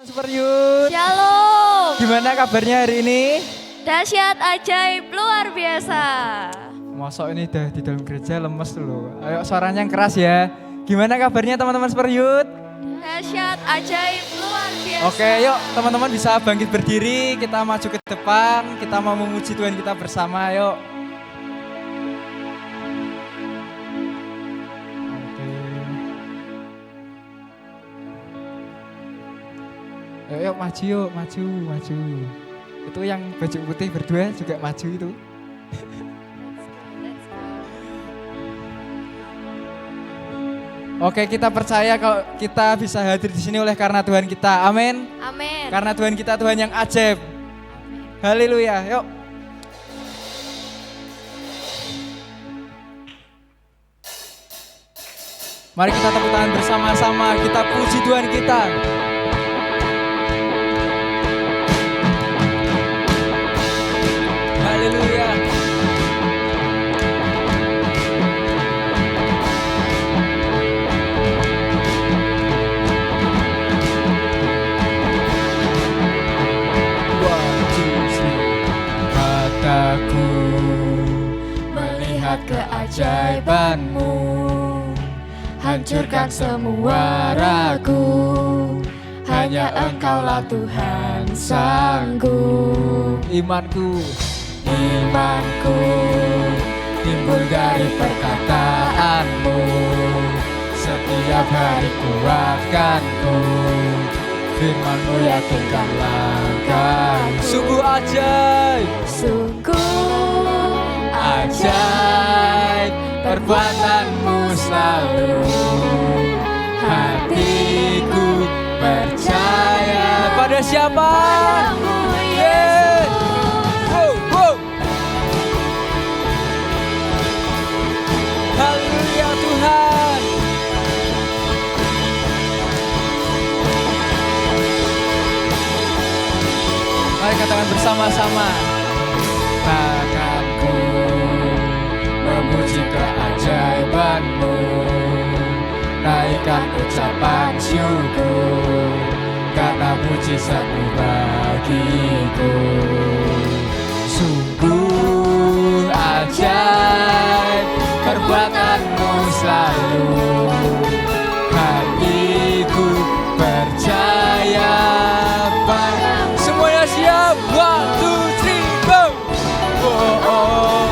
Super Youth. Shalom. Gimana kabarnya hari ini? Dahsyat, ajaib, luar biasa. Masa ini udah di dalam gereja lemes loh. Ayo suaranya yang keras ya. Gimana kabarnya teman-teman Super Youth? Dahsyat, ajaib, luar biasa. Oke, yuk teman-teman bisa bangkit berdiri. Kita maju ke depan. Kita mau memuji Tuhan kita bersama. Yuk. Yuk maju. Itu yang baju putih berdua juga maju itu. Oke, kita percaya kalau kita bisa hadir di sini oleh karena Tuhan kita. Amin. Amin. Karena Tuhan kita Tuhan yang ajaib. Haleluya. Yuk. Mari kita tepuk tangan bersama-sama. Kita puji Tuhan kita. Haleluya. Mataku melihat keajaiban-Mu, hancurkan semua ragu. Hanya Engkaulah Tuhan sanggup. Imanku timbul dari perkataan-Mu. Setiap hari kuatkanku, firman-Mu yakinkan langkahku. Sungguh ajaib, perbuatan-Mu selalu. Hatiku percaya pada siapa? Haleluya Tuhan. Mari katakan bersama-sama. Tanganku memuji keajaiban-Mu, naikkan ucapan syukur, karena mujizat-Mu bagiku. Sungguh ajaib perbuatan-Mu selalu. Hatiku percaya padamu. Semuanya siap. 1, 2, 3, go. Oh,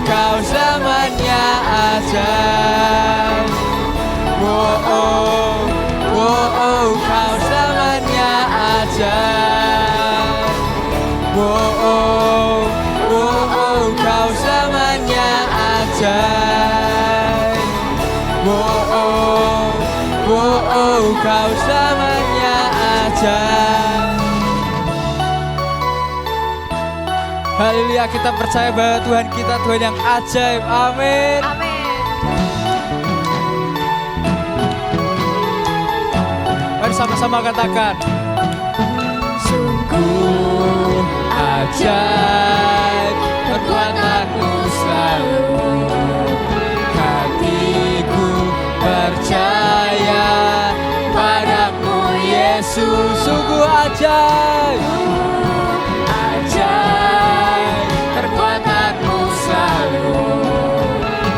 Kau selamanya ajaib. Kau selamanya ajaib. Kau selamanya ajaib. Kau selamanya ajaib. Haleluya, kita percaya bahwa Tuhan kita Tuhan yang ajaib. Amin. Amin. Mari sama-sama katakan. Sungguh ajaib perbuatan-Mu selalu. Hatiku percaya padamu Yesus. Sungguh ajaib. Perbuatan-Mu selalu.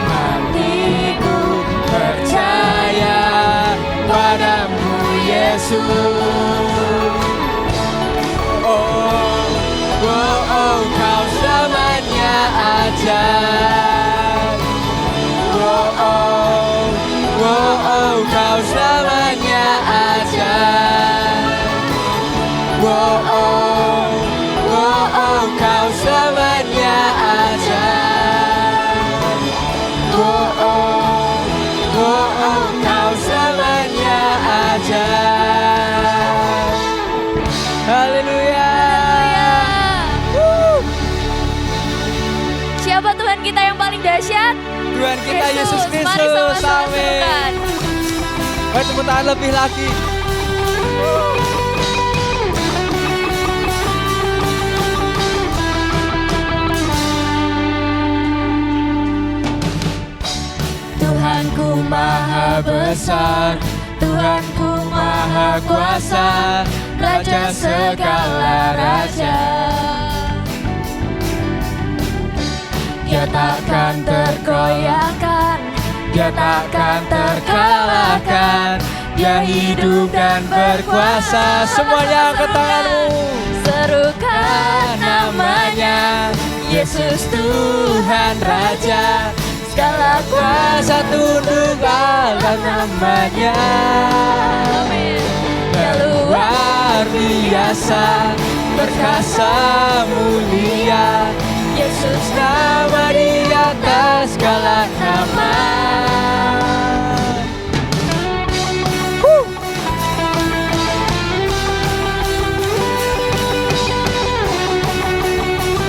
Hatiku percaya padamu Yesus. Kau selamanya ajaib. Kau selamanya ajaib. Kau selamanya ajaib. Kau selamanya ajaib. Haleluya. Siapa Tuhan kita yang paling dahsyat? Tuhan kita Yesus Mari Kristus. sama-sama Amin. serukan. Mari tepuk tangan lebih lagi. Tuhanku maha besar, Tuhanku maha kuasa. berkuasa, Raja segala raja. Dia takkan tergoyahkan, Dia takkan terkalahkan. Dia hidup dan berkuasa. Semuanya angkat tanganmu. Serukan Namanya Yesus Tuhan Raja, segala kuasa tunduk dalam namanya. Amin. Dia luar biasa, perkasa mulia. Yesus nama di atas segala nama.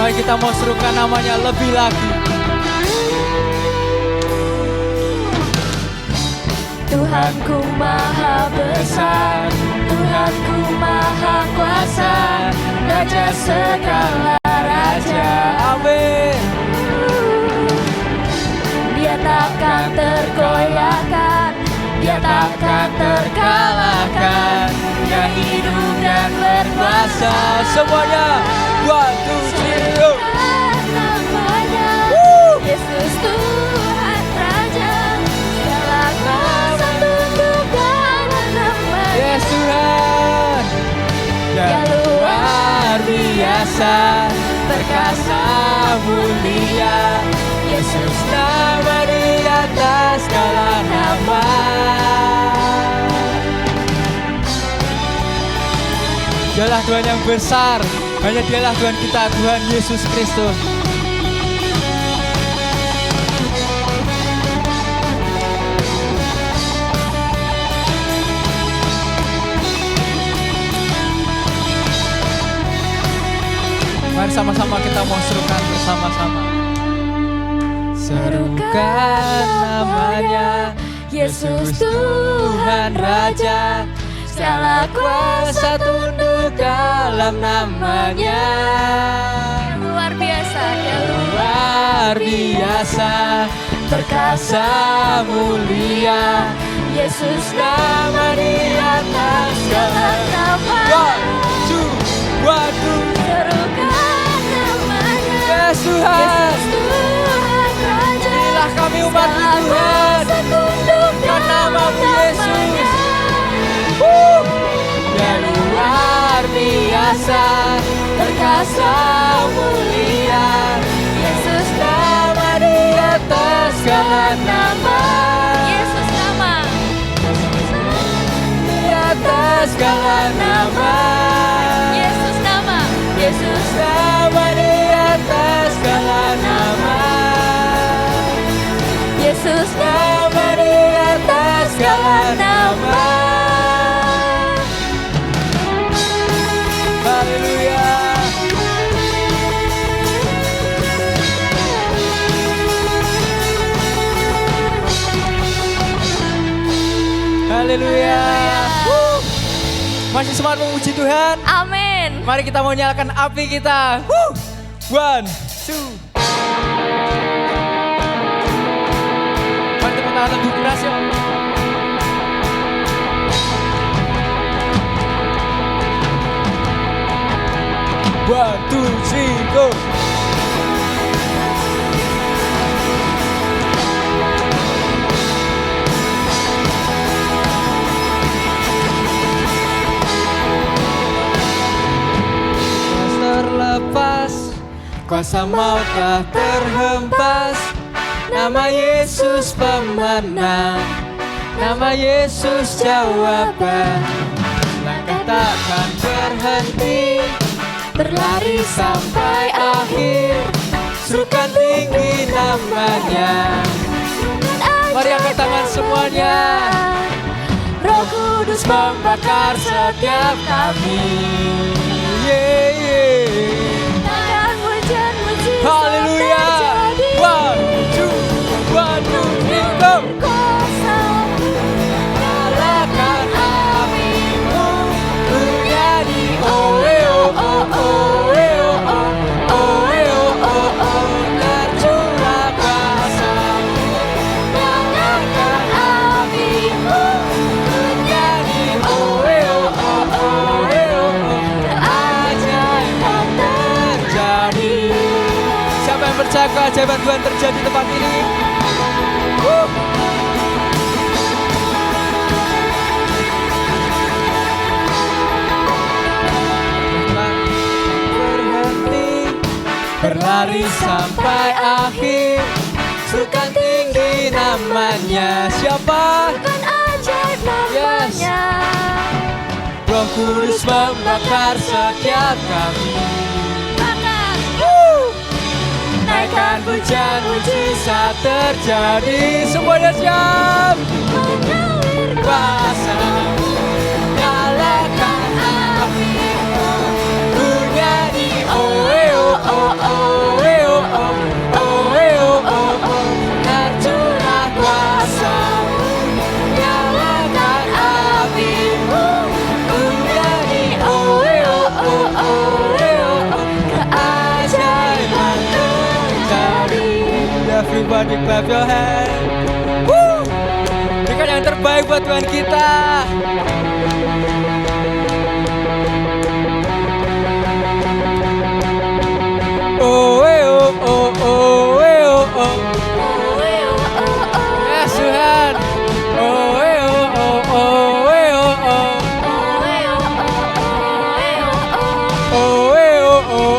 Mari kita mau serukan namanya lebih lagi. Tuhanku maha besar, Tuhanku maha kuasa, Raja segala raja. Amin. Dia takkan tergoyahkan, Dia takkan terkalahkan. Dia hidup dan berkuasa. Semuanya 1, 2, 3, go. Namanya Yesus Tuhan Raja, segala kuasa tunduk dalam namanya. Yes Tuhan. Dia luar biasa, perkasa mulia. Yesus nama di atas segala nama. Dialah Tuhan yang besar, hanya Dialah Tuhan kita, Tuhan Yesus Kristus. Mari sama-sama kita mau serukan bersama-sama. Serukan namanya Yesus Tuhan Raja, segala kuasa tunduk dalam namanya. Luar biasa, Dia Luar biasa, perkasa mulia. Yesus nama di atas segala nama. 1, 2, 1, 2. Serukan namanya Yes Tuhan. Yesus Tuhan Raja, Inilah kami umat Tuhan, dan namamu Yesus. Dia luar biasa, perkasa mulia. Yesus nama di atas segala nama. Yesus nama, Di atas segala nama. Yesus nama, Yesus nama di atas segala nama. Yesus Nama di atas segala nama. Haleluya. Haleluya. Masih semangat memuji Tuhan? Amin. Mari kita mau nyalakan api kita. 1, 2. Mari tepuk tangan lebih keras yuk. One, two, three, go. Terlepas, kuasa maut telah terhempas. Nama Yesus pemenang, nama Yesus jawaban. Langkah takkan berhenti, berlari sampai akhir. Serukan tinggi namanya. Mari angkat tangan semuanya. Roh Kudus membakar setiap kami. Yeah, yeah. Haleluya. 1, 2, 3, go. Nyalakan apimu, menjadi oh oh oh oh oh oh oh oh, tercurah kuasa-Mu. Nyalakan apimu, menjadi oh oh oh Biarlah keajaiban Tuhan terjadi di tempat ini. Berhenti berlari sampai akhir, sukan tinggi namanya. Siapa? Kan ajaib namanya. Roh Kudus membakar setiap kami. Naikkan hujan, mujizat terjadi. Semuanya siap. Mengalir Kuasa nyalakan api, ku nyanyi oh oh oh oh oh oh oh oh oh, tercurah kuasa-Mu, nyalakan api, ku nyanyi oh oh oh oh oh, keajaiban terjadi. Everybody clap your hands. Woo! Berikan yang terbaik buat Tuhan kita. Oh, oh, oh, oh, oh, oh. Yes, Tuhan. Oh, oh, oh, oh, oh, oh. Oh, oh, oh, oh,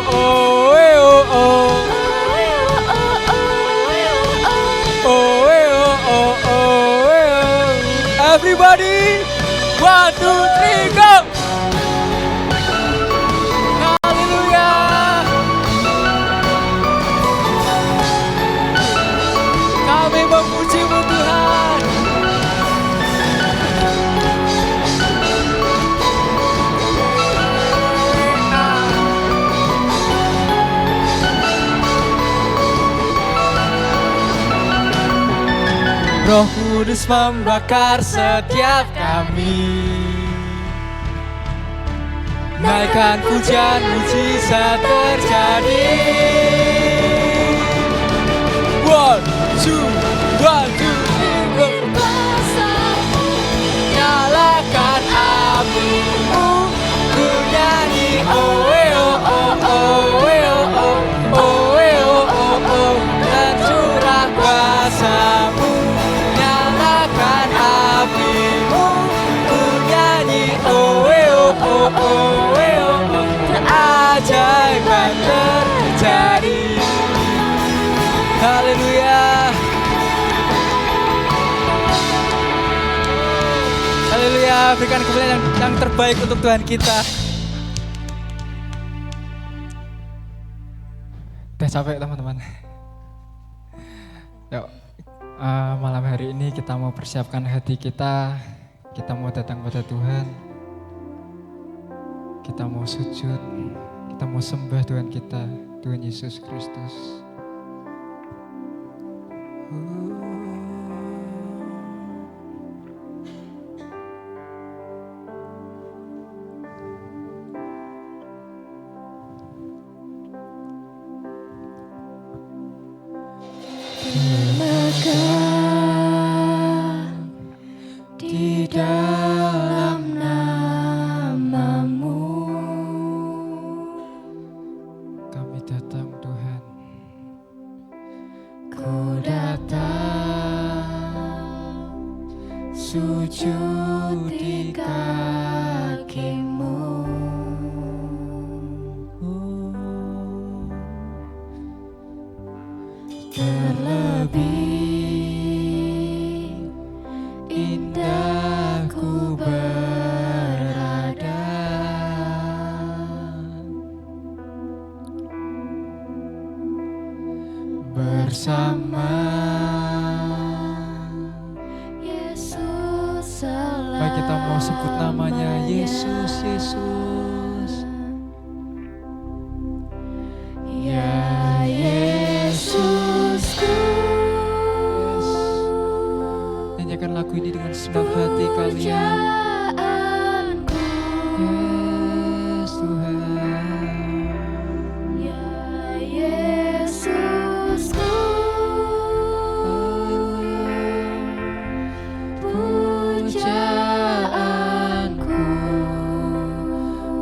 oh, oh. Everybody, 1, 2, 3, go! Haleluya! Kami memuji-Mu Tuhan. Roh Kudus membakar setiap kami. Naikkan hujan, mujizat terjadi. 1, 2, 3, go! Nyalakan api-Mu, ku nyanyi oh oh oh oh oh oh oh oh oh, tercurah kuasa-Mu, nyalakan api-Mu, ku nyanyi oh oh oh oh oh, keajaiban terjadi. Haleluya. Haleluya, berikan kemuliaan yang terbaik untuk Tuhan kita. Udah capek teman-teman. Yuk, malam hari ini kita mau persiapkan hati kita. Kita mau datang pada Tuhan. Kita mau sujud. Kita mau sembah Tuhan kita, Tuhan Yesus Kristus. Di dalam nama-Mu kami datang Tuhan. Ku datang sujud di kaki-Mu. Terlebih indah ku berada bersama Yesus selalu. Baik, kita mau sebut namanya Yesus, Yesus. Ya Yesusku. Nyanyikan lagu ini dengan senang hati kalian. Yes Tuhan. Ya Yesusku. Pujaanku,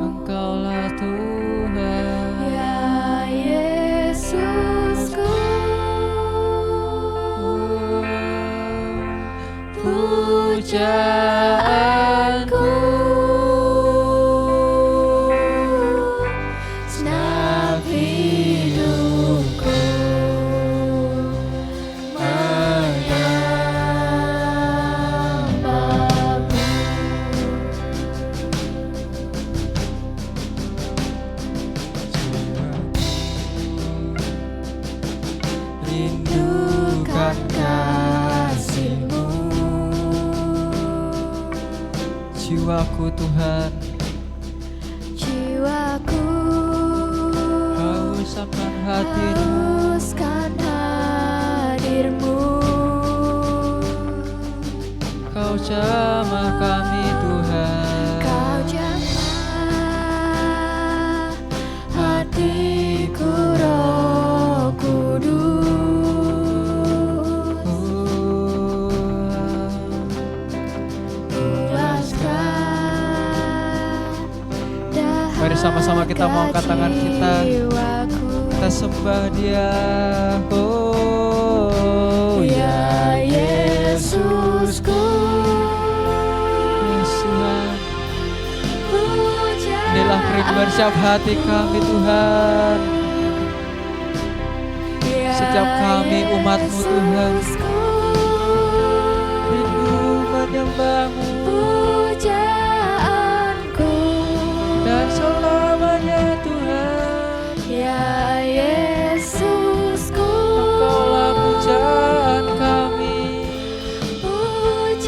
Engkaulah Tuhan. Ya Yesusku. jiwaku Tuhan, jiwaku haus akan hati-Mu, hauskan hadir-Mu. Kau jamah kami Tuhan, Kau jamah hatiku Roh Kudus. Puaskan Mari sama-sama kita mau angkat tangan kita, jiwaku. kita sembah Dia. Oh Ya Yesusku, Yes Tuhan, puja inilah kerinduan setiap hati kami Tuhan. ya Setiap kami umat-Mu Tuhan, Yesusku, rindu menyembah-Mu pujaanku. dan selamanya Tuhan. Ya Yesusku, Engkaulah pujaan kami, pujaanku.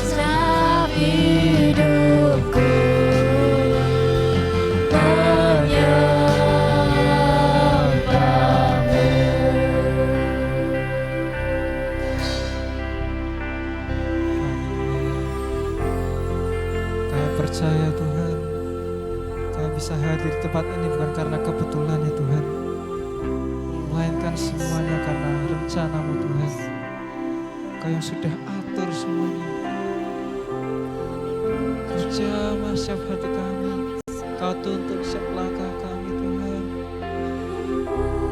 Senap hidupku menyembah-Mu. kami percaya Tuhan, kami bisa hadir di tempat ini bukan karena kebetulan ya Tuhan, melainkan semuanya karena rencana-Mu Tuhan. Kau yang sudah atur semuanya. Kau jamah setiap hati kami, Kau tuntun setiap langkah kami Tuhan.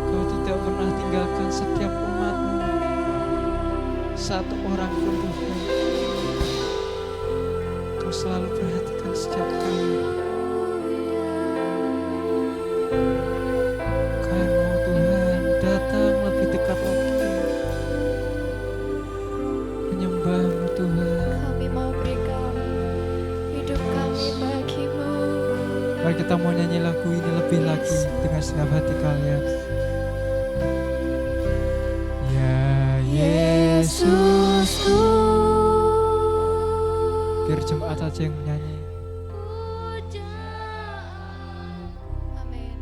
Kau tidak pernah tinggalkan setiap umat-Mu, satu orang pun Tuhan. Kau selalu perhatikan setiap kami. Kami mau Tuhan datang lebih dekat lagi, menyembah-Mu Tuhan. Kami mau berikan hidup kami bagi-Mu. Mari kita mau nyanyi lagu ini lebih lagi dengan segenap hati kalian. Ya Yesusku, biar jemaat aja yang menyanyi. Amin.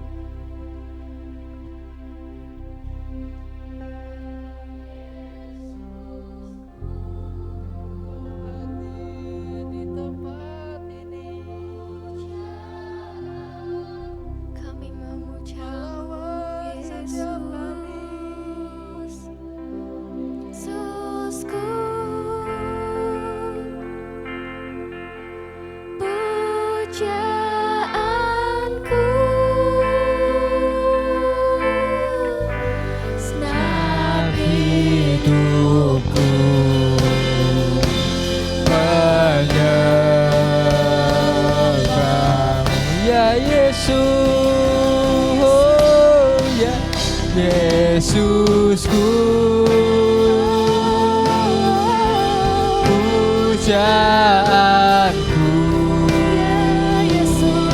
Di tempat ini Kami memuja-Mu, Yesus. Yesusku, pujaanku. Senap hidupku menyembah-Mu, ya Yesus, oh ya Yesusku, pujaanku, Ya Yesus,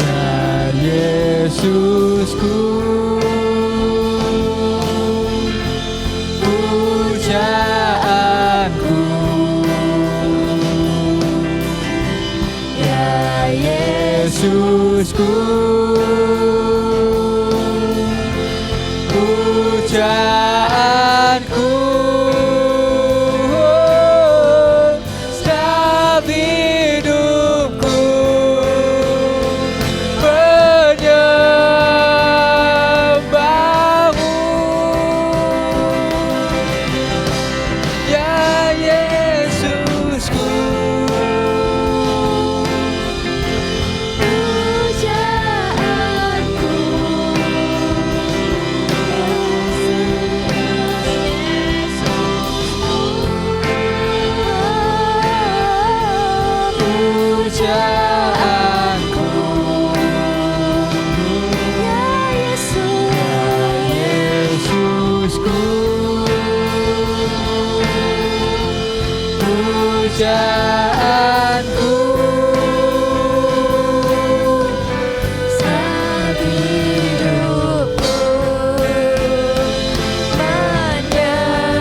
ya Yesusku, pujaanku, ya Yesusku, pujaanku, setiap hidupku menyembah-Mu, ya Yesusku, pujaanku. pujaanku, Ya Yesus, Yesusku, pujaanku, saat hidupku menyembah-Mu.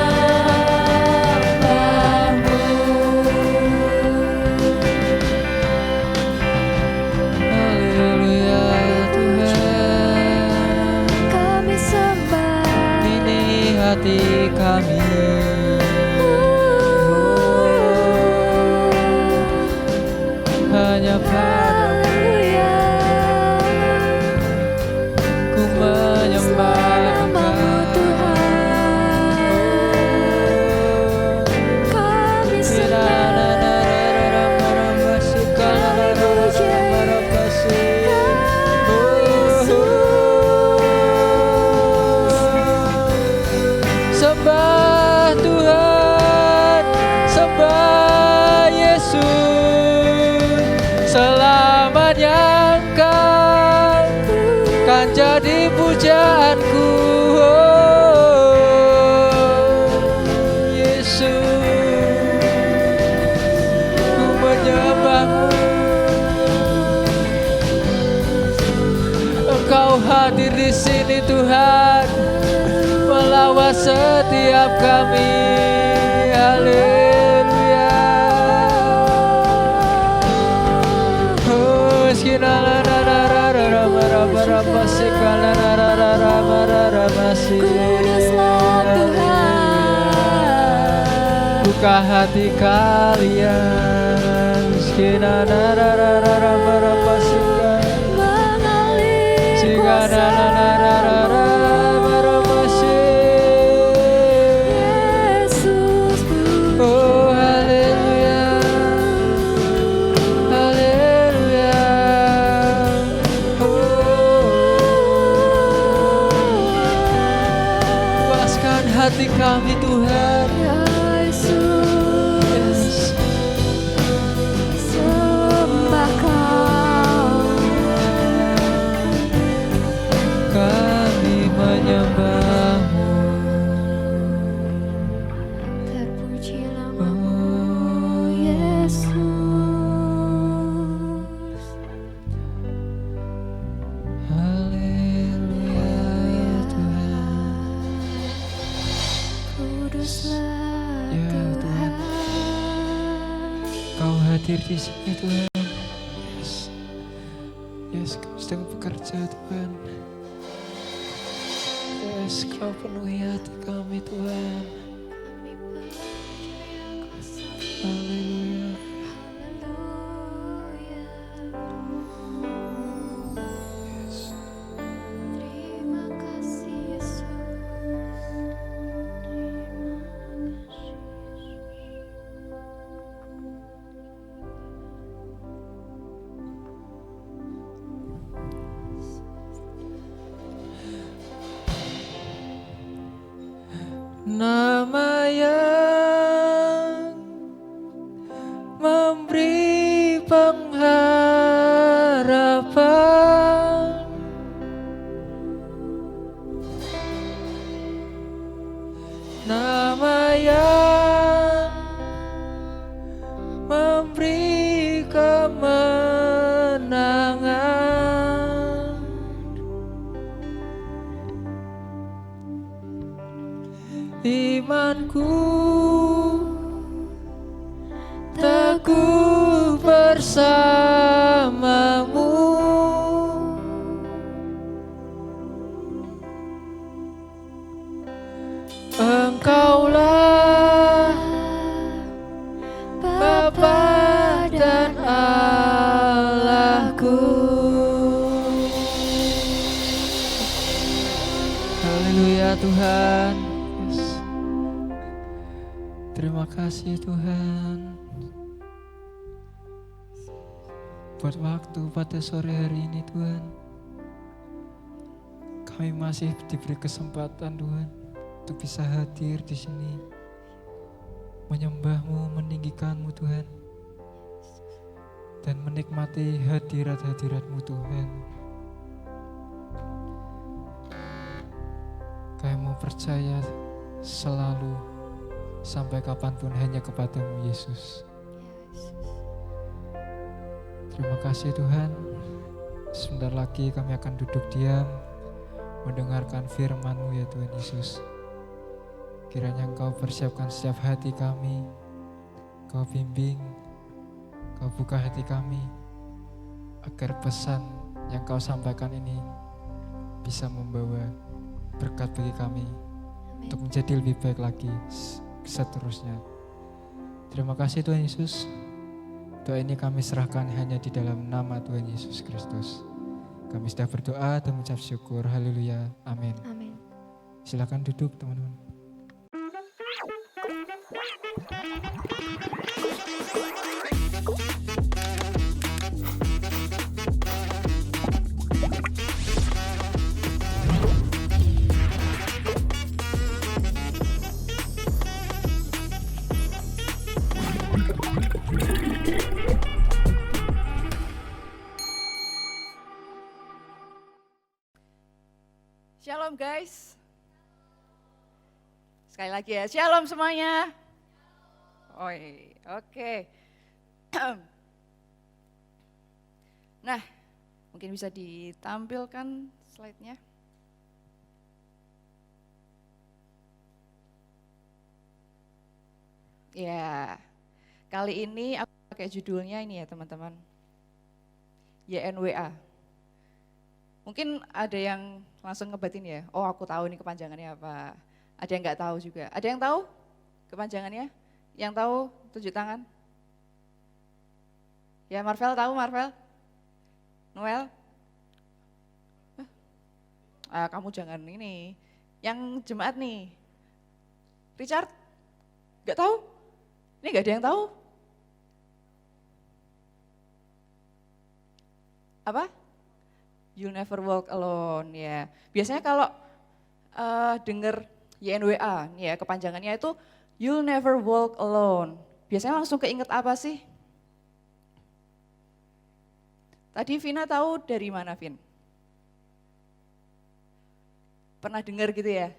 hadir di sini Tuhan, melawat setiap kami. Haleluya. Oh, skina buka hati kalian, oh haleluya, haleluya, puaskan hati kami Tuhan. Hadir di sini Tuhan. Yes, Kau sedang bekerja Tuhan. Yes, Kau penuhi hati kami Tuhan. Haleluya. Yes. Terima kasih Yesus. Nama yang memberi pengharapan, nama yang memberi kemenangan, imanku teguh bersamamu, Engkaulah Bapa dan Allahku. Haleluya Tuhan. Yes. Terima kasih Tuhan buat waktu pada sore hari ini Tuhan. Kami masih diberi kesempatan Tuhan untuk bisa hadir di sini, menyembah-Mu, meninggikan-Mu Tuhan, dan menikmati hadirat-hadirat-Mu Tuhan. Kami mau percaya selalu sampai kapanpun hanya kepada-Mu Yesus. Terima kasih Tuhan. Sebentar lagi kami akan duduk diam mendengarkan firman-Mu ya Tuhan Yesus. Kiranya Engkau persiapkan setiap hati kami, Kau bimbing, Kau buka hati kami, agar pesan yang Kau sampaikan ini bisa membawa berkat bagi kami untuk menjadi lebih baik lagi seterusnya. Terima kasih Tuhan Yesus. Doa ini kami serahkan hanya di dalam nama Tuhan Yesus Kristus. Kami sudah berdoa dan mengucap syukur. Haleluya. Amin. Amin. Silakan duduk teman-teman. Shalom guys. Sekali lagi ya, shalom semuanya. Oke. Nah, Mungkin bisa ditampilkan slide-nya. Ya, kali ini aku pakai judulnya ini ya teman-teman. YNWA. Mungkin ada yang langsung ngebatin ya, oh aku tahu ini kepanjangannya apa. Ada yang nggak tahu juga. Ada yang tahu kepanjangannya? Yang tahu tunjuk tangan. Ya Marvel tahu Marvel? Noel? Kamu jangan ini. Yang jemaat nih. Richard? Nggak tahu? Ini nggak ada yang tahu? Apa? You'll never walk alone ya. Biasanya kalau denger YNWA nih ya kepanjangannya itu You'll never walk alone. Biasanya langsung keinget apa sih? Tadi Vina tahu dari mana Vin? Pernah dengar gitu ya?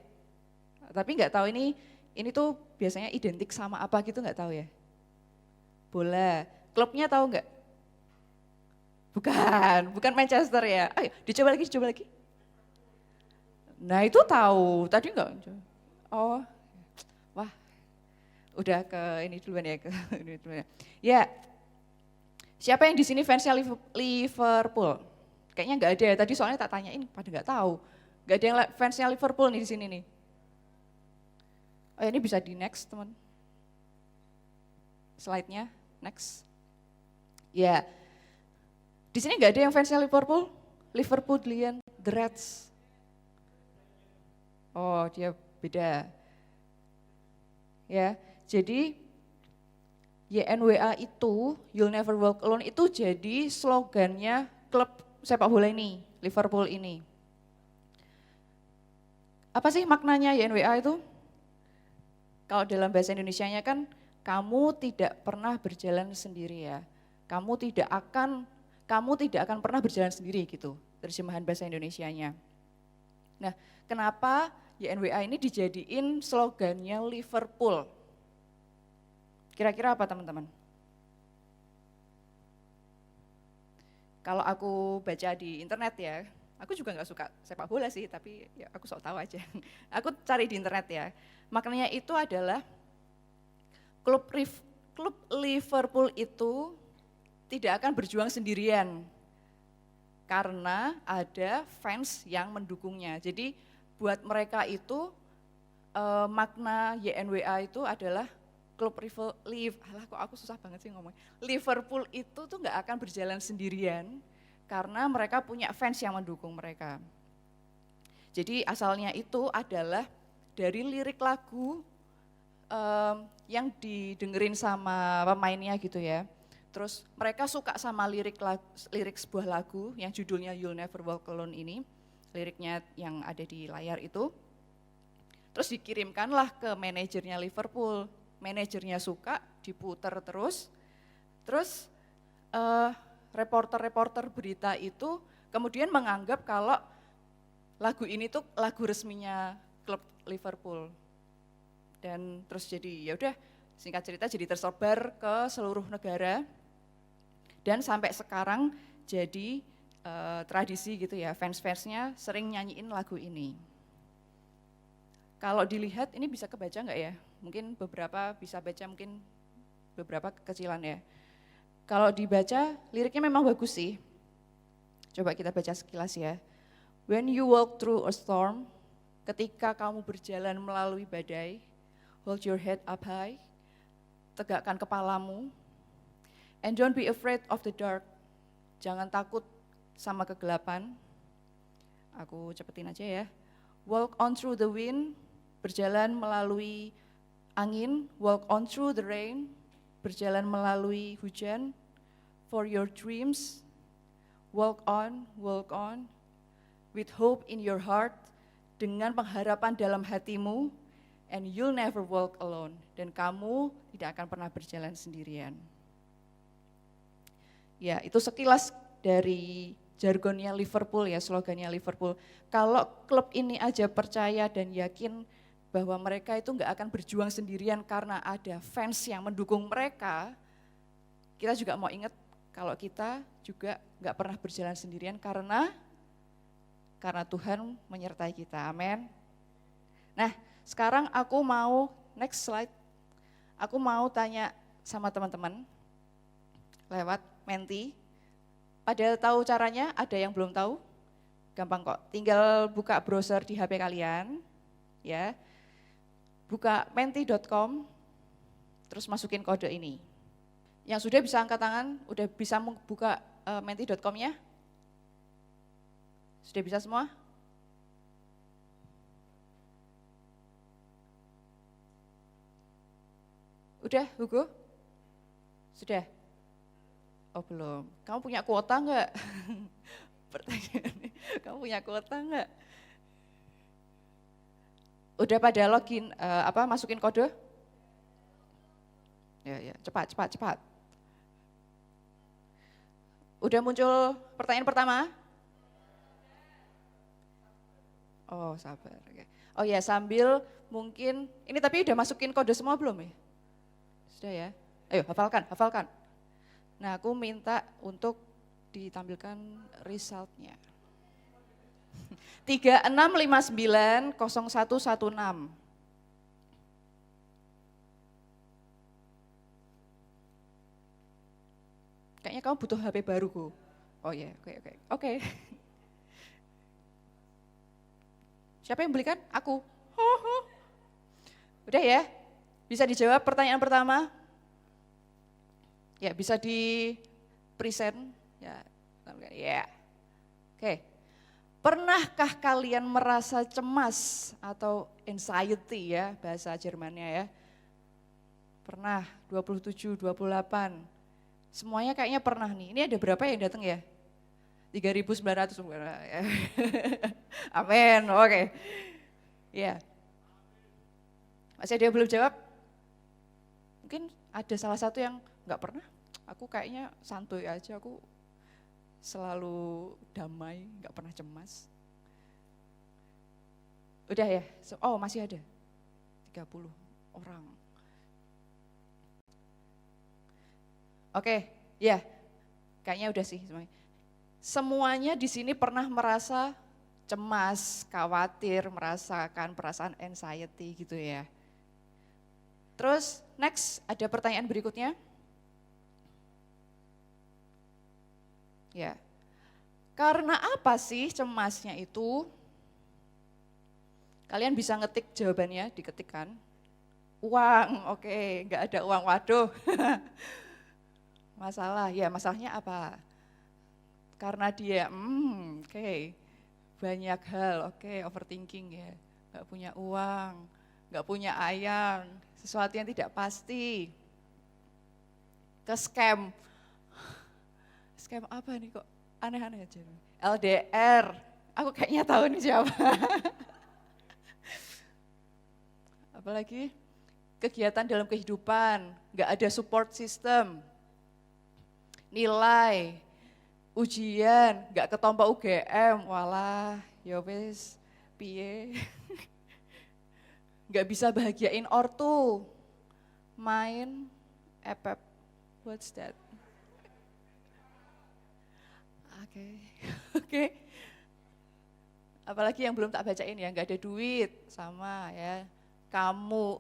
Tapi nggak tahu ini tuh biasanya identik sama apa gitu nggak tahu ya? Bola. Klubnya tahu nggak? Bukan Manchester ya. Ayo dicoba lagi. Nah itu tahu, tadi enggak. Oh, wah, udah ke ini duluan ya. Ini duluan ya. Ya, siapa yang di sini fansnya Liverpool? Kayaknya enggak ada ya, tadi soalnya tak tanyain pada enggak tahu. Enggak ada yang fansnya Liverpool nih di sini nih. Oh ini bisa di next teman. Slide-nya, next. Ya, di sini enggak ada yang fansnya Liverpool? Liverpoolian, the Reds. Oh, dia beda. Ya, jadi YNWA itu, You'll Never Walk Alone itu jadi slogannya klub sepak bola ini, Liverpool ini. Apa sih maknanya YNWA itu? Kalau dalam bahasa Indonesianya kan, kamu tidak pernah berjalan sendiri ya. Kamu tidak akan pernah berjalan sendiri gitu, terjemahan bahasa Indonesianya. Nah, kenapa YNWA ini dijadiin slogannya Liverpool? Kira-kira apa teman-teman? Kalau aku baca di internet ya, aku juga nggak suka sepak bola sih, tapi ya aku sok tahu aja. Aku cari di internet ya. Maknanya itu adalah klub Liverpool itu tidak akan berjuang sendirian karena ada fans yang mendukungnya. Jadi buat mereka itu makna YNWA itu adalah klub kok aku susah banget sih ngomong. Liverpool itu tuh nggak akan berjalan sendirian karena mereka punya fans yang mendukung mereka. Jadi asalnya itu adalah dari lirik lagu yang didengerin sama pemainnya gitu ya. Terus mereka suka sama lirik sebuah lagu yang judulnya You'll Never Walk Alone ini, liriknya yang ada di layar itu. Terus dikirimkanlah ke manajernya Liverpool, manajernya suka, diputer terus reporter-reporter berita itu kemudian menganggap kalau lagu ini tuh lagu resminya klub Liverpool. Dan terus jadi ya udah singkat cerita jadi tersebar ke seluruh negara. Dan sampai sekarang jadi tradisi gitu ya, fans-fansnya sering nyanyiin lagu ini. Kalau dilihat ini bisa kebaca nggak ya? Mungkin beberapa bisa baca, mungkin beberapa kekecilan ya. Kalau dibaca liriknya memang bagus sih. Coba kita baca sekilas ya. When you walk through a storm, ketika kamu berjalan melalui badai, hold your head up high, tegakkan kepalamu. And don't be afraid of the dark. Jangan takut sama kegelapan. Aku cepetin aja ya. Walk on through the wind. Berjalan melalui angin. Walk on through the rain. Berjalan melalui hujan. For your dreams. Walk on. With hope in your heart. Dengan pengharapan dalam hatimu. And you'll never walk alone. Dan kamu tidak akan pernah berjalan sendirian. Ya, itu sekilas dari jargonnya Liverpool ya, slogannya Liverpool. Kalau klub ini aja percaya dan yakin bahwa mereka itu nggak akan berjuang sendirian karena ada fans yang mendukung mereka, kita juga mau ingat kalau kita juga nggak pernah berjalan sendirian karena Tuhan menyertai kita. Amin. Nah, sekarang aku mau next slide. Aku mau tanya sama teman-teman lewat Menti. Pada tahu caranya? Ada yang belum tahu? Gampang kok. Tinggal buka browser di HP kalian, ya. Buka menti.com, terus masukin kode ini. Yang sudah bisa angkat tangan, udah bisa buka menti.com-nya? Sudah bisa semua? Udah, Hugo? Sudah? Oh belum. Kamu punya kuota enggak? Pertanyaannya, kamu punya kuota enggak? Udah pada login, masukin kode? Ya, cepat. Udah muncul pertanyaan pertama? Oh sabar, oke. Oh ya sambil mungkin, ini tapi udah masukin kode semua belum ya? Sudah ya? Ayo hafalkan. Nah aku minta untuk ditampilkan resultnya. 36590116. Kayaknya kamu butuh HP baru, Go. Oh ya, oke. Siapa yang belikan? Aku. Udah ya? Bisa dijawab pertanyaan pertama? Ya, bisa di present. Ya. Oke. Pernahkah kalian merasa cemas atau anxiety ya, bahasa Jermannya ya? Pernah, 27, 28. Semuanya kayaknya pernah nih. Ini ada berapa yang datang ya? 3.900. Amin, oke. Ya. Masih ada yang belum jawab? Mungkin ada salah satu yang enggak pernah. Aku kayaknya santuy aja, aku selalu damai, enggak pernah cemas. Udah ya? Oh masih ada, 30 orang. Oke, ya, kayaknya udah sih semuanya. Semuanya di sini pernah merasa cemas, khawatir, merasakan perasaan anxiety gitu ya. Terus next ada pertanyaan berikutnya. Ya, karena apa sih cemasnya itu? Kalian bisa ngetik jawabannya, diketikkan. Uang, oke, nggak ada uang, waduh. Masalahnya apa? Karena dia, oke, banyak hal, oke, overthinking ya. Nggak punya uang, nggak punya ayam, sesuatu yang tidak pasti. Scam apa nih kok aneh-aneh aja. LDR, aku kayaknya tahu nih siapa. Apalagi kegiatan dalam kehidupan, nggak ada support system. Nilai, ujian, nggak ketompa UGM, walah, ya wis, piye. Nggak bisa bahagiain ortu, main, what's that? Oke. Apalagi yang belum tak bacain ya, nggak ada duit, sama ya. Kamu,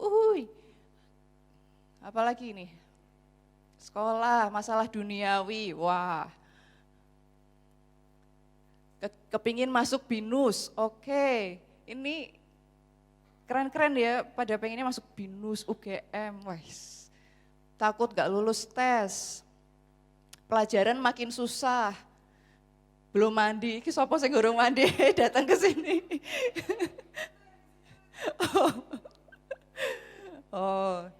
apalagi nih? Sekolah, masalah duniawi, wah. Kepingin masuk BINUS, oke. Ini keren-keren ya, pada pengennya masuk BINUS, UGM, wah. Takut gak lulus tes. Pelajaran makin susah. Belum mandi, iki sapa sing gorong mandi datang ke sini. Oh,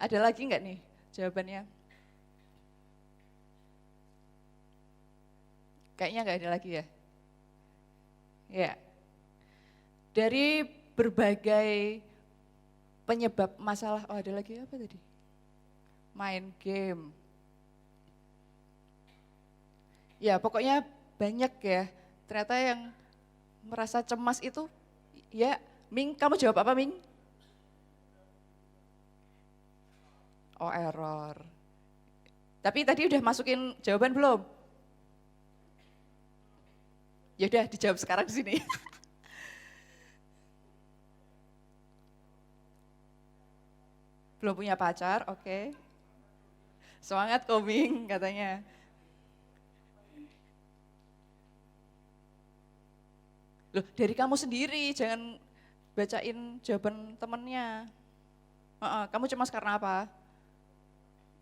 ada lagi nggak nih jawabannya? Kayaknya nggak ada lagi ya. Ya, dari berbagai penyebab masalah, oh ada lagi apa tadi? Main game. Ya pokoknya banyak ya, ternyata yang merasa cemas itu, ya Ming, kamu jawab apa Ming? Oh error. Tapi tadi udah masukin jawaban belum? Ya udah dijawab sekarang di sini. Belum punya pacar, oke. Semangat koming katanya. Loh, dari kamu sendiri, jangan bacain jawaban temennya. Kamu cemas karena apa?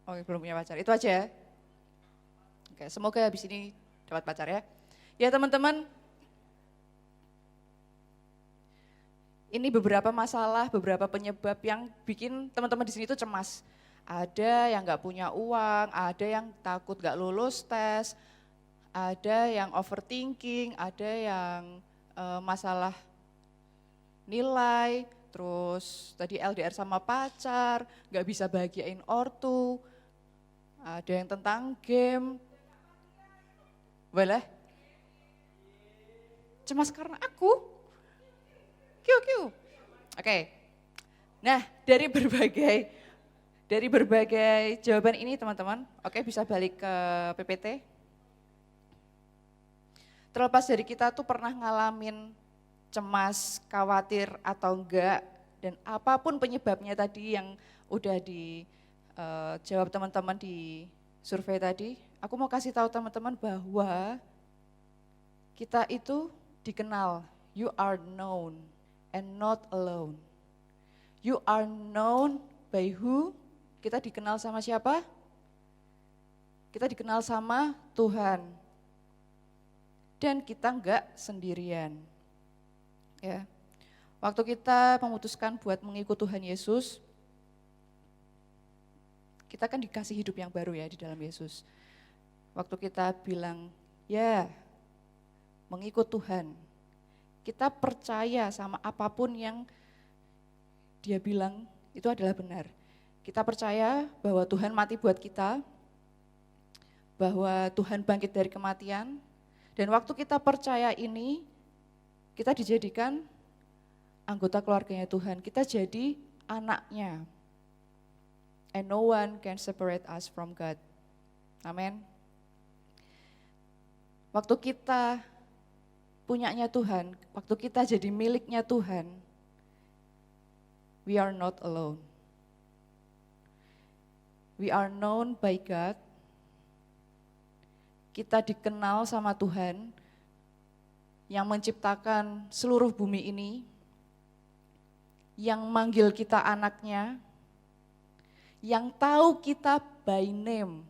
Oke, belum punya pacar, itu aja ya? Oke, semoga habis ini dapat pacar ya. Ya teman-teman, ini beberapa masalah, beberapa penyebab yang bikin teman-teman di sini tuh cemas. Ada yang nggak punya uang, ada yang takut nggak lulus tes, ada yang overthinking, ada yang masalah nilai, terus tadi LDR sama pacar, nggak bisa bahagiain ortu, ada yang tentang game. Boleh? Cemas karena aku? Kiu. Oke. Nah, dari berbagai jawaban ini teman-teman, oke bisa balik ke PPT. Terlepas dari kita tuh pernah ngalamin cemas, khawatir atau enggak, dan apapun penyebabnya tadi yang udah dijawab teman-teman di survei tadi, aku mau kasih tahu teman-teman bahwa kita itu dikenal, you are known and not alone. You are known by who? Kita dikenal sama siapa? Kita dikenal sama Tuhan. Dan kita enggak sendirian. Ya. Waktu kita memutuskan buat mengikut Tuhan Yesus, kita kan dikasih hidup yang baru ya di dalam Yesus. Waktu kita bilang, ya mengikut Tuhan, kita percaya sama apapun yang Dia bilang itu adalah benar. Kita percaya bahwa Tuhan mati buat kita, bahwa Tuhan bangkit dari kematian, dan waktu kita percaya ini, kita dijadikan anggota keluarganya Tuhan, kita jadi anaknya. And no one can separate us from God. Amin. Waktu kita punyanya Tuhan, waktu kita jadi miliknya Tuhan, we are not alone. We are known by God. Kita dikenal sama Tuhan yang menciptakan seluruh bumi ini, yang manggil kita anaknya, yang tahu kita by name.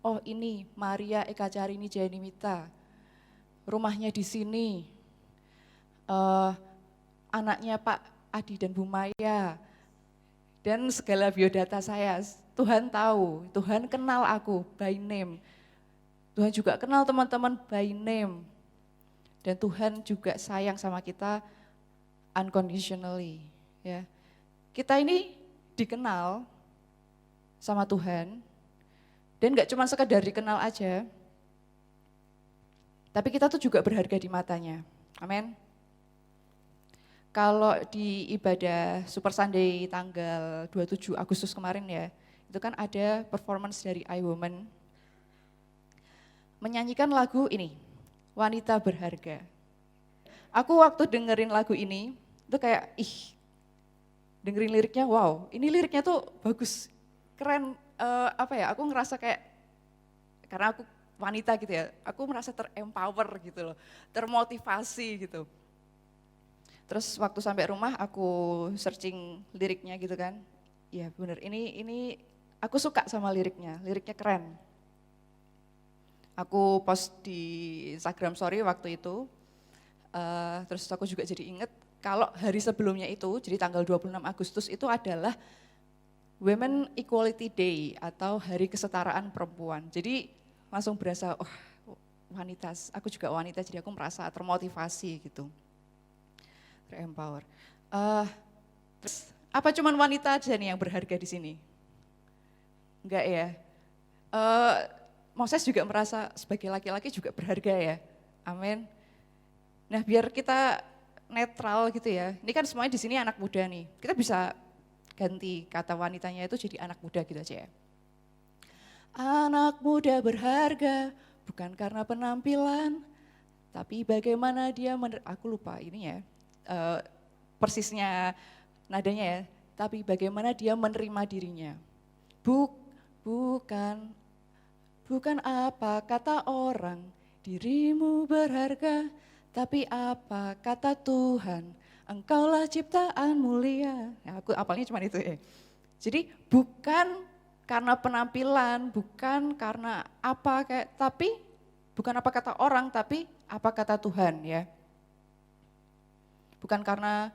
Oh ini Maria Eka Carini Jayanimita, rumahnya di sini, anaknya Pak Adi dan Bu Maya, dan segala biodata saya. Tuhan tahu, Tuhan kenal aku by name. Tuhan juga kenal teman-teman by name. Dan Tuhan juga sayang sama kita unconditionally. Ya. Kita ini dikenal sama Tuhan, dan gak cuma sekedar dikenal aja, tapi kita tuh juga berharga di matanya. Amin. Kalau di ibadah Super Sunday tanggal 27 Agustus kemarin ya, itu kan ada performance dari iWoman, menyanyikan lagu ini, Wanita Berharga. Aku waktu dengerin lagu ini, itu kayak, dengerin liriknya, wow, ini liriknya tuh bagus, keren, aku ngerasa kayak, karena aku wanita gitu ya, aku merasa terempower gitu loh, termotivasi gitu. Terus waktu sampai rumah aku searching liriknya gitu kan, ya bener, ini aku suka sama liriknya keren. Aku post di Instagram story waktu itu, terus aku juga jadi inget, kalau hari sebelumnya itu, jadi tanggal 26 Agustus itu adalah Women Equality Day atau Hari Kesetaraan Perempuan. Jadi langsung berasa, wanita, aku juga wanita, jadi aku merasa termotivasi gitu, terempower. Terus apa cuman wanita aja nih yang berharga di sini? Enggak ya. Moses juga merasa sebagai laki-laki juga berharga ya. Amin. Nah biar kita netral gitu ya. Ini kan semuanya di sini anak muda nih. Kita bisa ganti kata wanitanya itu jadi anak muda gitu aja ya. Anak muda berharga bukan karena penampilan, tapi bagaimana dia aku lupa ini ya, persisnya nadanya ya, tapi bagaimana dia menerima dirinya. Bukan apa kata orang, dirimu berharga, tapi apa kata Tuhan, engkaulah ciptaan mulia. Nah, aku apalnya cuma itu ya. Jadi bukan karena penampilan, bukan karena apa tapi bukan apa kata orang, tapi apa kata Tuhan ya. Bukan karena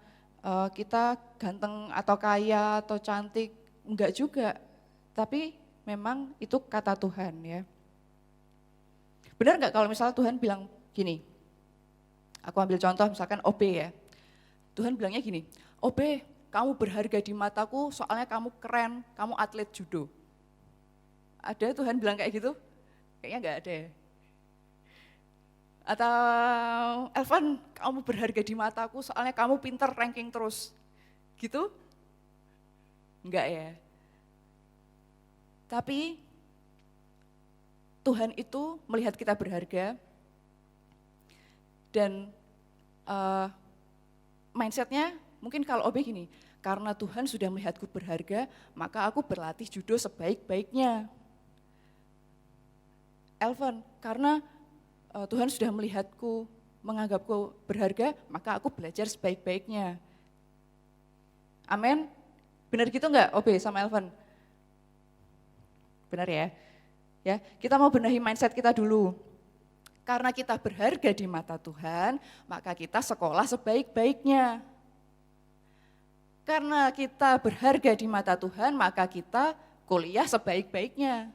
kita ganteng atau kaya atau cantik, enggak juga. Tapi memang itu kata Tuhan ya. Benar enggak kalau misalnya Tuhan bilang gini, aku ambil contoh misalkan OB ya. Tuhan bilangnya gini, OB kamu berharga di mataku soalnya kamu keren, kamu atlet judo. Ada Tuhan bilang kayak gitu? Kayaknya enggak ada ya. Atau Elvan, kamu berharga di mataku soalnya kamu pinter ranking terus. Gitu? Enggak ya. Tapi Tuhan itu melihat kita berharga dan mindsetnya mungkin kalau OB gini, karena Tuhan sudah melihatku berharga, maka aku berlatih judo sebaik-baiknya. Elvan, karena Tuhan sudah melihatku, menganggapku berharga, maka aku belajar sebaik-baiknya. Amin? Benar gitu enggak OB sama Elvan? Benar ya? Ya, kita mau benahi mindset kita dulu. Karena kita berharga di mata Tuhan, maka kita sekolah sebaik-baiknya. Karena kita berharga di mata Tuhan, maka kita kuliah sebaik-baiknya.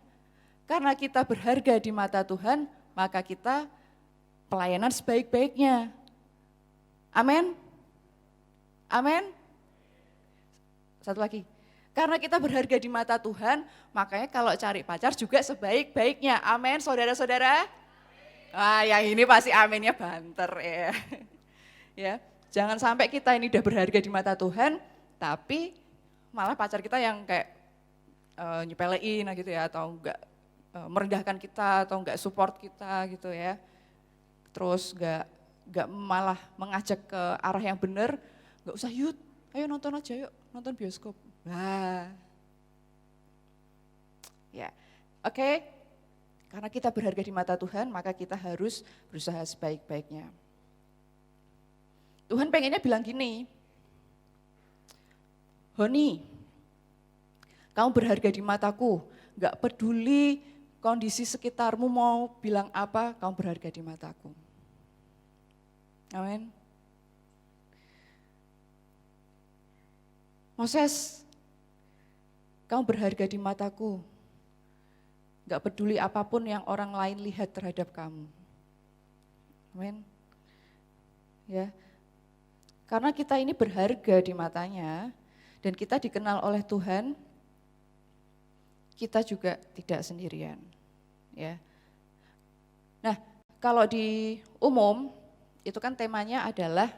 Karena kita berharga di mata Tuhan, maka kita pelayanan sebaik-baiknya. Amin? Amin? Satu lagi. Karena kita berharga di mata Tuhan, makanya kalau cari pacar juga sebaik-baiknya. Amin, saudara-saudara? Wah, yang ini pasti aminnya banter ya. Ya, jangan sampai kita ini udah berharga di mata Tuhan, tapi malah pacar kita yang kayak nyepelein gitu ya, atau enggak merendahkan kita, atau enggak support kita gitu ya. Terus enggak malah mengajak ke arah yang benar, enggak usah yuk, ayo nonton aja yuk, nonton bioskop. Wah, ya, oke. Karena kita berharga di mata Tuhan, maka kita harus berusaha sebaik-baiknya. Tuhan pengennya bilang gini, Honi, kamu berharga di mataku, gak peduli kondisi sekitarmu mau bilang apa, kamu berharga di mataku. Amin. Moses, kamu berharga di mataku, gak peduli apapun yang orang lain lihat terhadap kamu. Amin. Ya. Karena kita ini berharga di matanya dan kita dikenal oleh Tuhan, kita juga tidak sendirian. Ya. Nah, kalau di umum itu kan temanya adalah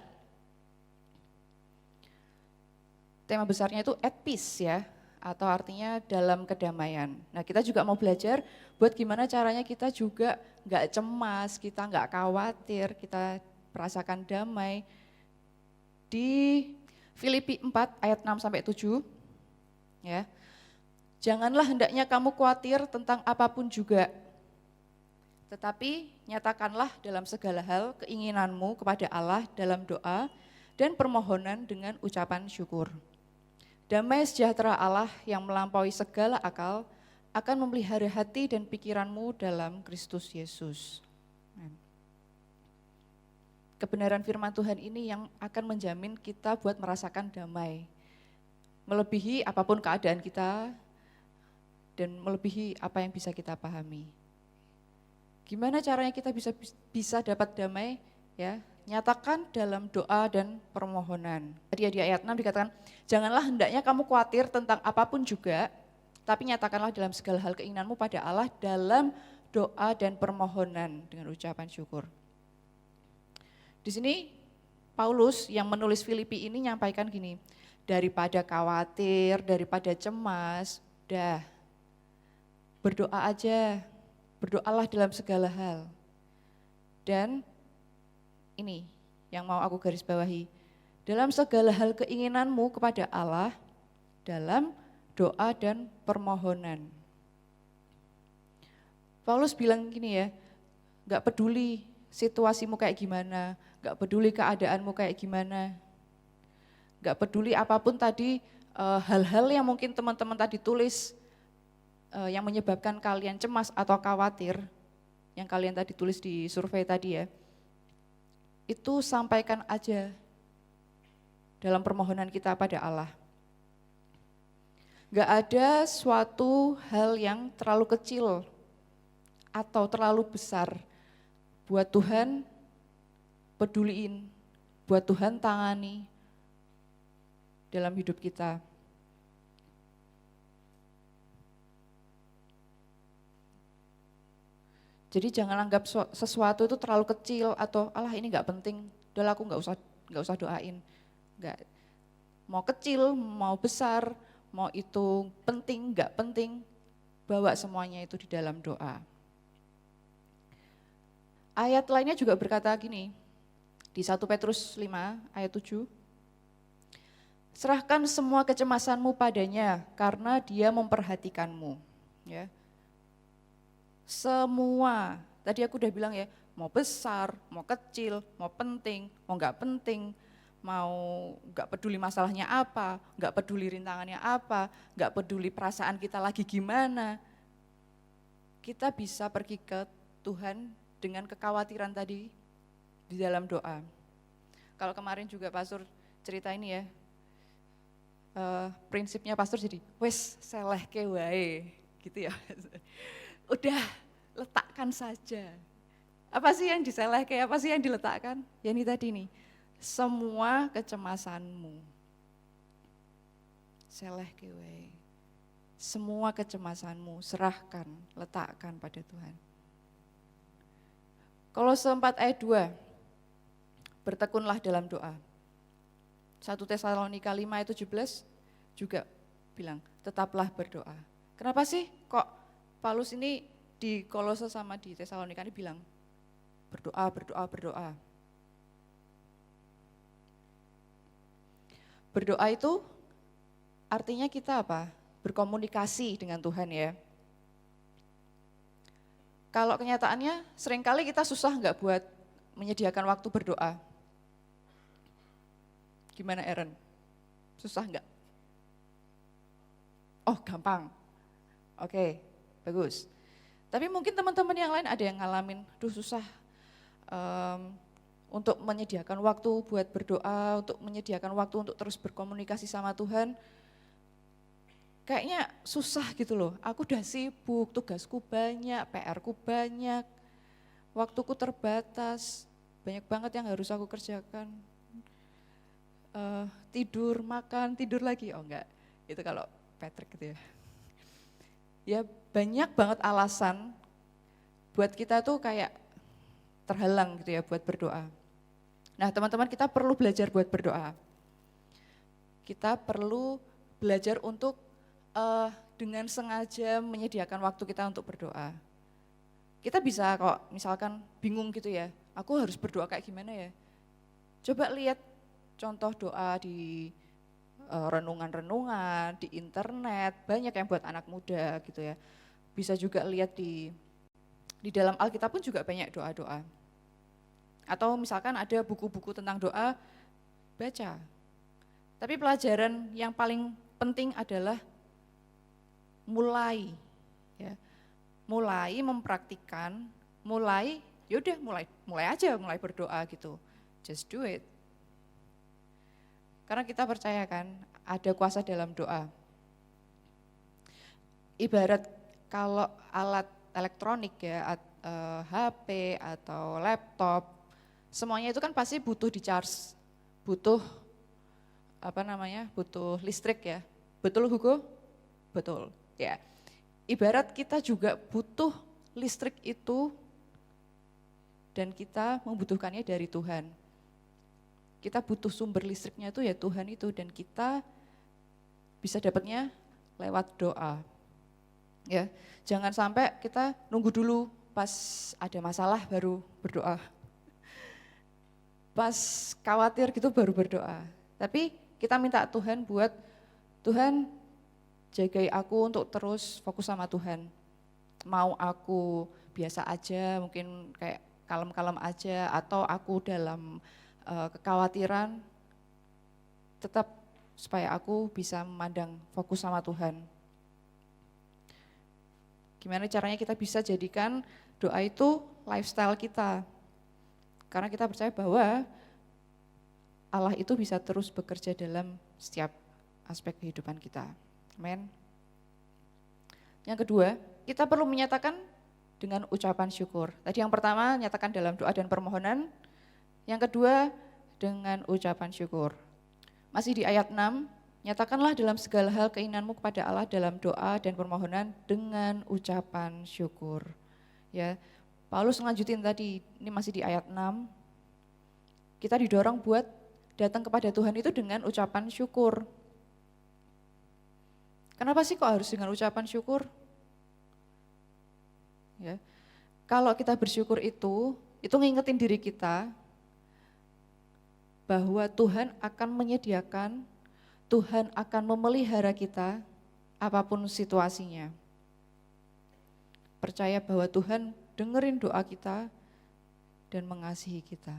tema besarnya itu at peace ya, atau artinya dalam kedamaian. Nah, kita juga mau belajar buat gimana caranya kita juga nggak cemas, kita nggak khawatir, kita merasakan damai. Di Filipi 4 ayat 6 sampai 7 ya. Janganlah hendaknya kamu khawatir tentang apapun juga. Tetapi nyatakanlah dalam segala hal keinginanmu kepada Allah dalam doa dan permohonan dengan ucapan syukur. Damai sejahtera Allah yang melampaui segala akal akan memelihara hati dan pikiranmu dalam Kristus Yesus. Kebenaran firman Tuhan ini yang akan menjamin kita buat merasakan damai. Melebihi apapun keadaan kita dan melebihi apa yang bisa kita pahami. Gimana caranya kita bisa dapat damai? Ya, nyatakan dalam doa dan permohonan. Tadi di ayat 6 dikatakan, janganlah hendaknya kamu khawatir tentang apapun juga, tapi nyatakanlah dalam segala hal keinginanmu pada Allah dalam doa dan permohonan dengan ucapan syukur. Di sini Paulus yang menulis Filipi ini nyampaikan gini, daripada khawatir, daripada cemas, berdoa aja, berdoalah dalam segala hal. Dan ini yang mau aku garis bawahi, dalam segala hal keinginanmu kepada Allah, dalam doa dan permohonan. Paulus bilang gini ya, gak peduli situasimu kayak gimana, gak peduli keadaanmu kayak gimana, gak peduli apapun tadi hal-hal yang mungkin teman-teman tadi tulis yang menyebabkan kalian cemas atau khawatir, yang kalian tadi tulis di survei tadi ya, itu sampaikan aja dalam permohonan kita pada Allah. Gak ada suatu hal yang terlalu kecil atau terlalu besar buat Tuhan peduliin, buat Tuhan tangani dalam hidup kita. Jadi jangan anggap sesuatu itu terlalu kecil atau alah ini nggak penting, udah aku nggak usah doain. Nggak, mau kecil, mau besar, mau itu penting, nggak penting, bawa semuanya itu di dalam doa. Ayat lainnya juga berkata gini, di 1 Petrus 5 ayat 7, serahkan semua kecemasanmu padanya karena dia memperhatikanmu. Ya. Semua, tadi aku udah bilang ya, mau besar, mau kecil, mau penting, mau nggak penting, mau nggak peduli masalahnya apa, nggak peduli rintangannya apa, nggak peduli perasaan kita lagi gimana, kita bisa pergi ke Tuhan dengan kekhawatiran tadi di dalam doa. Kalau kemarin juga pastor cerita ini ya, prinsipnya pastor jadi, wes selehke wae, gitu ya. Udah letakkan saja. Apa sih yang diselehke, apa sih yang diletakkan? Ya ini tadi nih, semua kecemasanmu. Selehke wae. Semua kecemasanmu serahkan, letakkan pada Tuhan. Kolose 4 ayat 2, bertekunlah dalam doa. 1 Tesalonika 5 ayat 17 juga bilang, tetaplah berdoa. Kenapa sih kok Paulus ini di Kolose sama di Tesalonika ini bilang, berdoa, berdoa, berdoa. Berdoa itu artinya kita apa? Berkomunikasi dengan Tuhan ya. Kalau kenyataannya seringkali kita susah nggak buat menyediakan waktu berdoa. Gimana Aaron? Susah nggak? Oh gampang. Oke, bagus. Tapi mungkin teman-teman yang lain ada yang ngalamin, duh susah untuk menyediakan waktu buat berdoa, untuk menyediakan waktu untuk terus berkomunikasi sama Tuhan. Kayaknya susah gitu loh, aku udah sibuk, tugasku banyak, PR-ku banyak, waktuku terbatas, banyak banget yang harus aku kerjakan. Tidur, makan, tidur lagi, oh enggak, itu kalau Patrick gitu ya. Ya banyak banget alasan buat kita tuh kayak terhalang gitu ya buat berdoa. Nah teman-teman kita perlu belajar buat berdoa. Kita perlu belajar untuk dengan sengaja menyediakan waktu kita untuk berdoa. Kita bisa kok misalkan bingung gitu ya, aku harus berdoa kayak gimana ya. Coba lihat contoh doa di renungan-renungan, di internet, banyak yang buat anak muda gitu ya. Bisa juga lihat di dalam Alkitab pun juga banyak doa-doa. Atau misalkan ada buku-buku tentang doa, baca. Tapi pelajaran yang paling penting adalah mulai, ya, mulai mempraktikkan, yaudah mulai aja, mulai berdoa gitu, just do it. Karena kita percaya kan, ada kuasa dalam doa. Ibarat kalau alat elektronik ya, HP atau laptop, semuanya itu kan pasti butuh di-charge, butuh butuh listrik ya. Betul Hugo? Betul. Ya, ibarat kita juga butuh listrik itu dan kita membutuhkannya dari Tuhan. Kita butuh sumber listriknya itu ya Tuhan itu dan kita bisa dapatnya lewat doa. Ya, jangan sampai kita nunggu dulu pas ada masalah baru berdoa. Pas khawatir gitu baru berdoa. Tapi kita minta Tuhan buat, Tuhan jagai aku untuk terus fokus sama Tuhan. Mau aku biasa aja, mungkin kayak kalem-kalem aja, atau aku dalam kekhawatiran, tetap supaya aku bisa memandang fokus sama Tuhan. Gimana caranya kita bisa jadikan doa itu lifestyle kita. Karena kita percaya bahwa Allah itu bisa terus bekerja dalam setiap aspek kehidupan kita. Amin. Yang kedua, kita perlu menyatakan dengan ucapan syukur. Tadi yang pertama nyatakan dalam doa dan permohonan. Yang kedua dengan ucapan syukur. Masih di ayat 6, nyatakanlah dalam segala hal keinginanmu kepada Allah dalam doa dan permohonan dengan ucapan syukur. Ya, Paulus lanjutin tadi, ini masih di ayat 6. Kita didorong buat datang kepada Tuhan itu dengan ucapan syukur. Kenapa sih kok harus dengan ucapan syukur? Ya, kalau kita bersyukur itu ngingetin diri kita bahwa Tuhan akan menyediakan, Tuhan akan memelihara kita apapun situasinya. Percaya bahwa Tuhan dengerin doa kita dan mengasihi kita.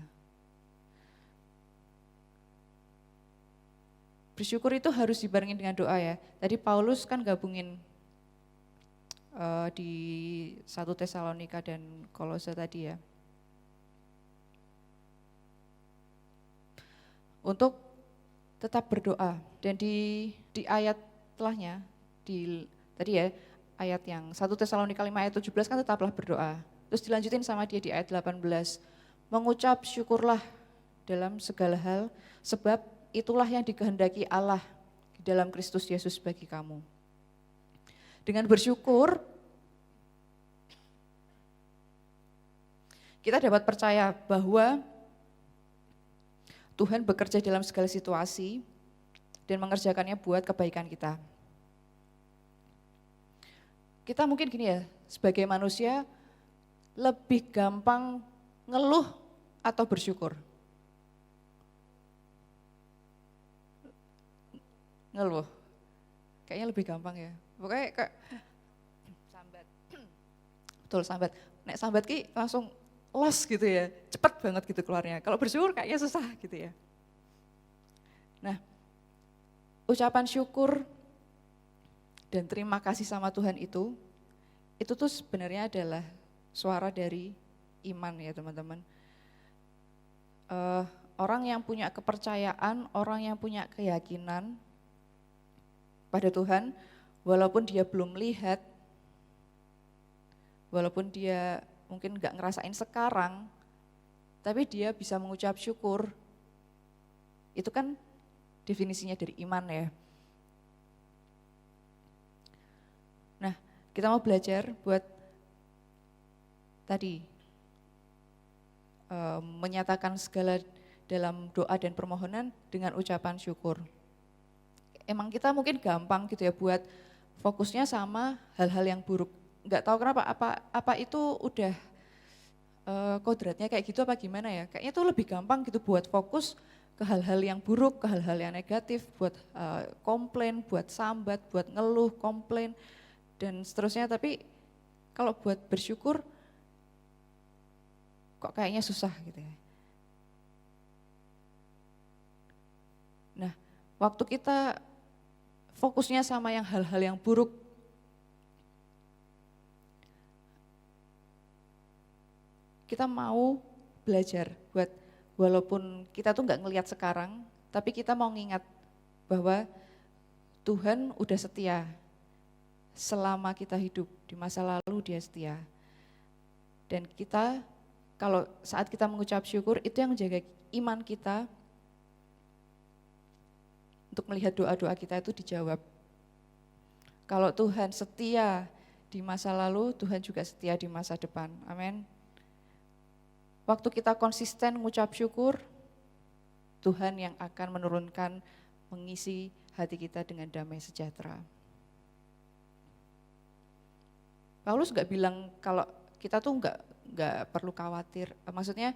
Bersyukur itu harus dibarengin dengan doa ya. Tadi Paulus kan gabungin di 1 Tesalonika dan Kolose tadi ya. Untuk tetap berdoa, dan di ayat setelahnya, tadi ya ayat yang 1 Tesalonika 5 ayat 17 kan tetaplah berdoa. Terus dilanjutin sama dia di ayat 18, mengucap syukurlah dalam segala hal, sebab itulah yang dikehendaki Allah di dalam Kristus Yesus bagi kamu. Dengan bersyukur, kita dapat percaya bahwa Tuhan bekerja dalam segala situasi dan mengerjakannya buat kebaikan kita. Kita mungkin gini ya, sebagai manusia lebih gampang ngeluh atau bersyukur. Ngeluh, kayaknya lebih gampang ya. Pokoknya kayak sambat, betul sambat. Nek sambat ki langsung los gitu ya, cepat banget gitu keluarnya. Kalau bersyukur kayaknya susah gitu ya. Nah, ucapan syukur dan terima kasih sama Tuhan itu tuh sebenarnya adalah suara dari iman ya teman-teman. Orang yang punya kepercayaan, orang yang punya keyakinan pada Tuhan, walaupun dia belum lihat, walaupun dia mungkin nggak ngerasain sekarang, tapi dia bisa mengucap syukur. Itu kan definisinya dari iman ya. Nah, kita mau belajar buat tadi menyatakan segala dalam doa dan permohonan dengan ucapan syukur. Emang kita mungkin gampang gitu ya buat fokusnya sama hal-hal yang buruk. Nggak tahu kenapa, apa itu udah kodratnya kayak gitu apa gimana ya. Kayaknya itu lebih gampang gitu buat fokus ke hal-hal yang buruk, ke hal-hal yang negatif, buat komplain, buat sambat, buat ngeluh, komplain, dan seterusnya. Tapi kalau buat bersyukur, kok kayaknya susah gitu ya. Nah, waktu kita fokusnya sama yang hal-hal yang buruk, kita mau belajar buat walaupun kita tuh nggak ngelihat sekarang, tapi kita mau ngingat bahwa Tuhan udah setia selama kita hidup, di masa lalu dia setia. Dan kita, kalau saat kita mengucap syukur, itu yang menjaga iman kita untuk melihat doa-doa kita itu dijawab. Kalau Tuhan setia di masa lalu, Tuhan juga setia di masa depan. Amin. Waktu kita konsisten mengucap syukur, Tuhan yang akan menurunkan, mengisi hati kita dengan damai sejahtera. Paulus nggak bilang kalau kita tuh nggak perlu khawatir. Maksudnya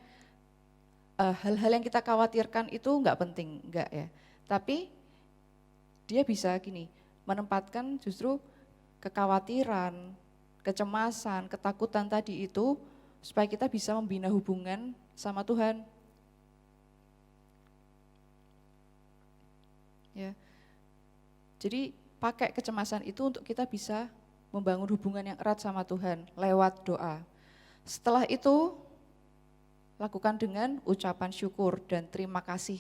hal-hal yang kita khawatirkan itu nggak penting, nggak ya. Tapi dia bisa gini, menempatkan justru kekhawatiran, kecemasan, ketakutan tadi itu supaya kita bisa membina hubungan sama Tuhan. Ya. Jadi pakai kecemasan itu untuk kita bisa membangun hubungan yang erat sama Tuhan lewat doa. Setelah itu lakukan dengan ucapan syukur dan terima kasih.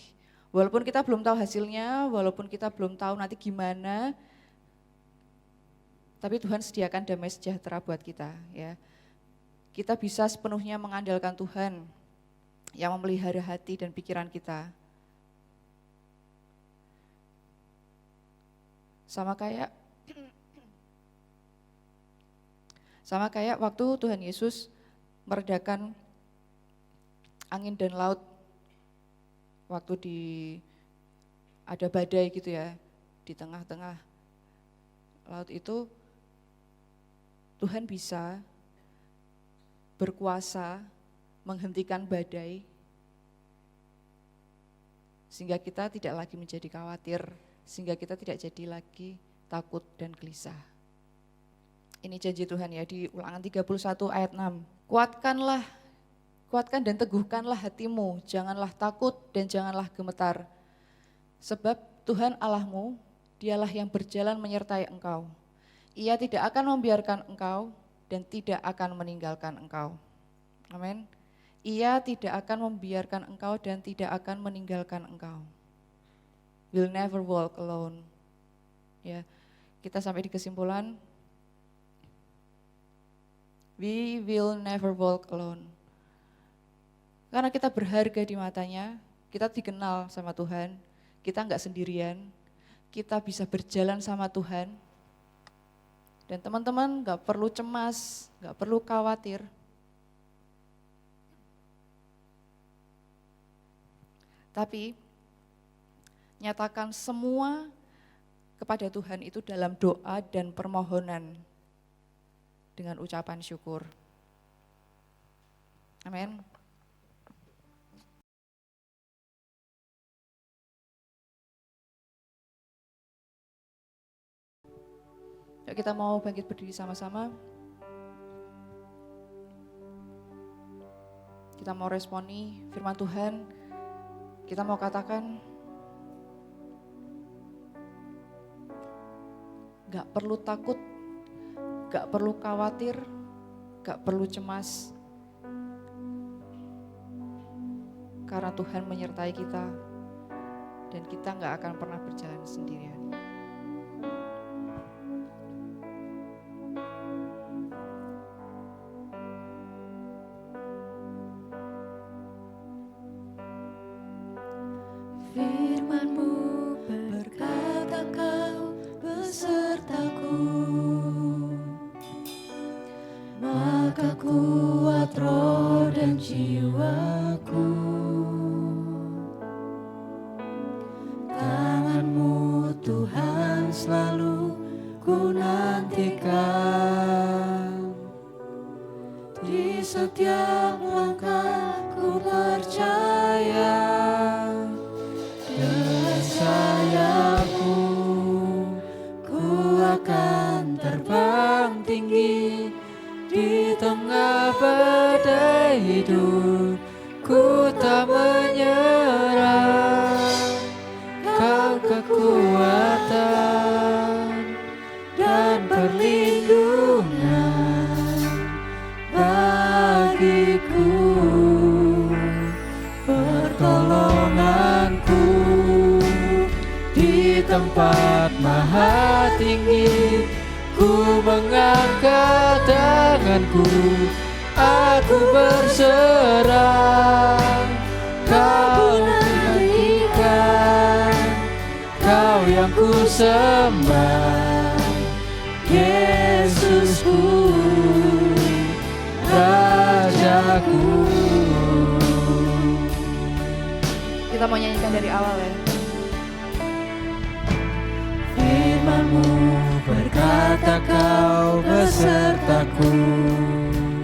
Walaupun kita belum tahu hasilnya, walaupun kita belum tahu nanti gimana, tapi Tuhan sediakan damai sejahtera buat kita, ya. Kita bisa sepenuhnya mengandalkan Tuhan yang memelihara hati dan pikiran kita. Sama kayak waktu Tuhan Yesus meredakan angin dan laut waktu ada badai gitu ya, di tengah-tengah laut itu Tuhan bisa berkuasa menghentikan badai sehingga kita tidak lagi menjadi khawatir, sehingga kita tidak jadi lagi takut dan gelisah. Ini janji Tuhan ya, di Ulangan 31 ayat 6. Kuatkan dan teguhkanlah hatimu, janganlah takut dan janganlah gemetar. Sebab Tuhan Allahmu, dialah yang berjalan menyertai engkau. Ia tidak akan membiarkan engkau dan tidak akan meninggalkan engkau. Amin. Ia tidak akan membiarkan engkau dan tidak akan meninggalkan engkau. Will never walk alone. Ya, kita sampai di kesimpulan. We will never walk alone. Karena kita berharga di matanya, kita dikenal sama Tuhan, kita enggak sendirian, kita bisa berjalan sama Tuhan. Dan teman-teman enggak perlu cemas, enggak perlu khawatir. Tapi nyatakan semua kepada Tuhan itu dalam doa dan permohonan dengan ucapan syukur. Amin. Yuk kita mau bangkit berdiri sama-sama. Kita mau responi firman Tuhan. Kita mau katakan, gak perlu takut, gak perlu khawatir, gak perlu cemas. Karena Tuhan menyertai kita dan kita gak akan pernah berjalan sendirian. Firman-Mu berkata Kau besertaku, maka kuat roh dan jiwaku. Tangan-Mu Tuhan selalu ku nantikan, di setiap langkah ku percaya. Dengan sayapmu ku akan terbang tinggi, di tengah badai hidup ku tak menyerah. Kau kekuatan dan perlindungan bagiku, pertolonganku di tempat maha tinggi. Ku mengangkat tanganku, aku berserah. Kau nantikan, Kau yang ku sembah, Yesusku, Rajaku. Kita mau nyanyikan dari awal ya. Firman-Mu berkata Kau besertaku, jiwaku,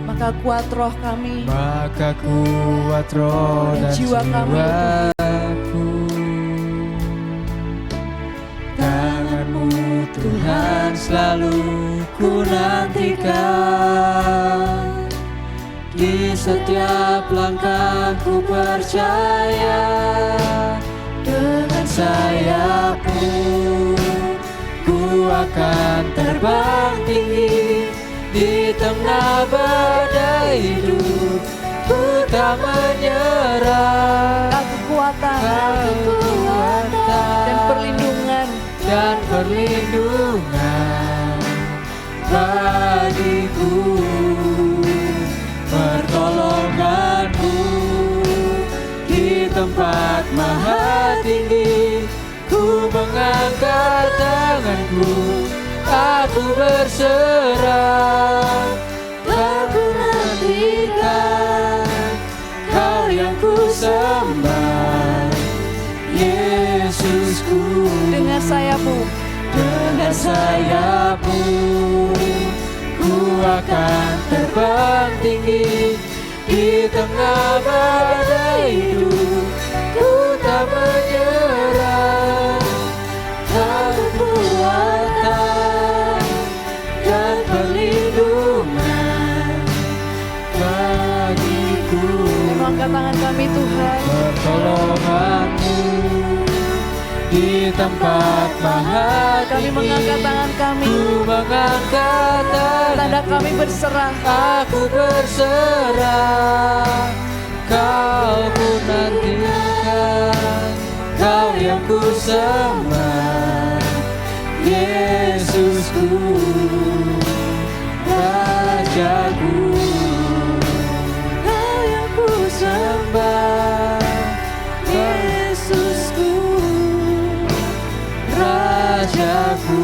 Maka kuat roh kami maka kuat roh dan jiwa kami, jiwaku. Tangan-Mu Tuhan selalu ku nantikan, di setiap langkahku percaya. Dengan sayap-Mu ku akan terbang tinggi, di tengah badai hidup ku tak menyerah. kekuatan dan perlindungan bagiku, pertolongan-Mu di tempat maha tinggi. Ku mengangkat tanganku, aku berserah, aku nantikan Kau yang ku sembah, Yesusku. dengan sayap-Mu, Dengan sayap-Mu ku akan terbang tinggi, di tengah badai hidup ku tak menyerah. Kekuatan dan perlindungan bagiku. angkat tangan kami Tuhan. Pertolongan-Mu di tempat maha Kami tinggi. mengangkat tangan kami, Ku mengangkat tanda tangan, kami berserah. aku berserah. Kau ku nantikan, Kau yang ku sembah, Yesusku, Rajaku. Kau yang ku sembah, Yesusku, Rajaku.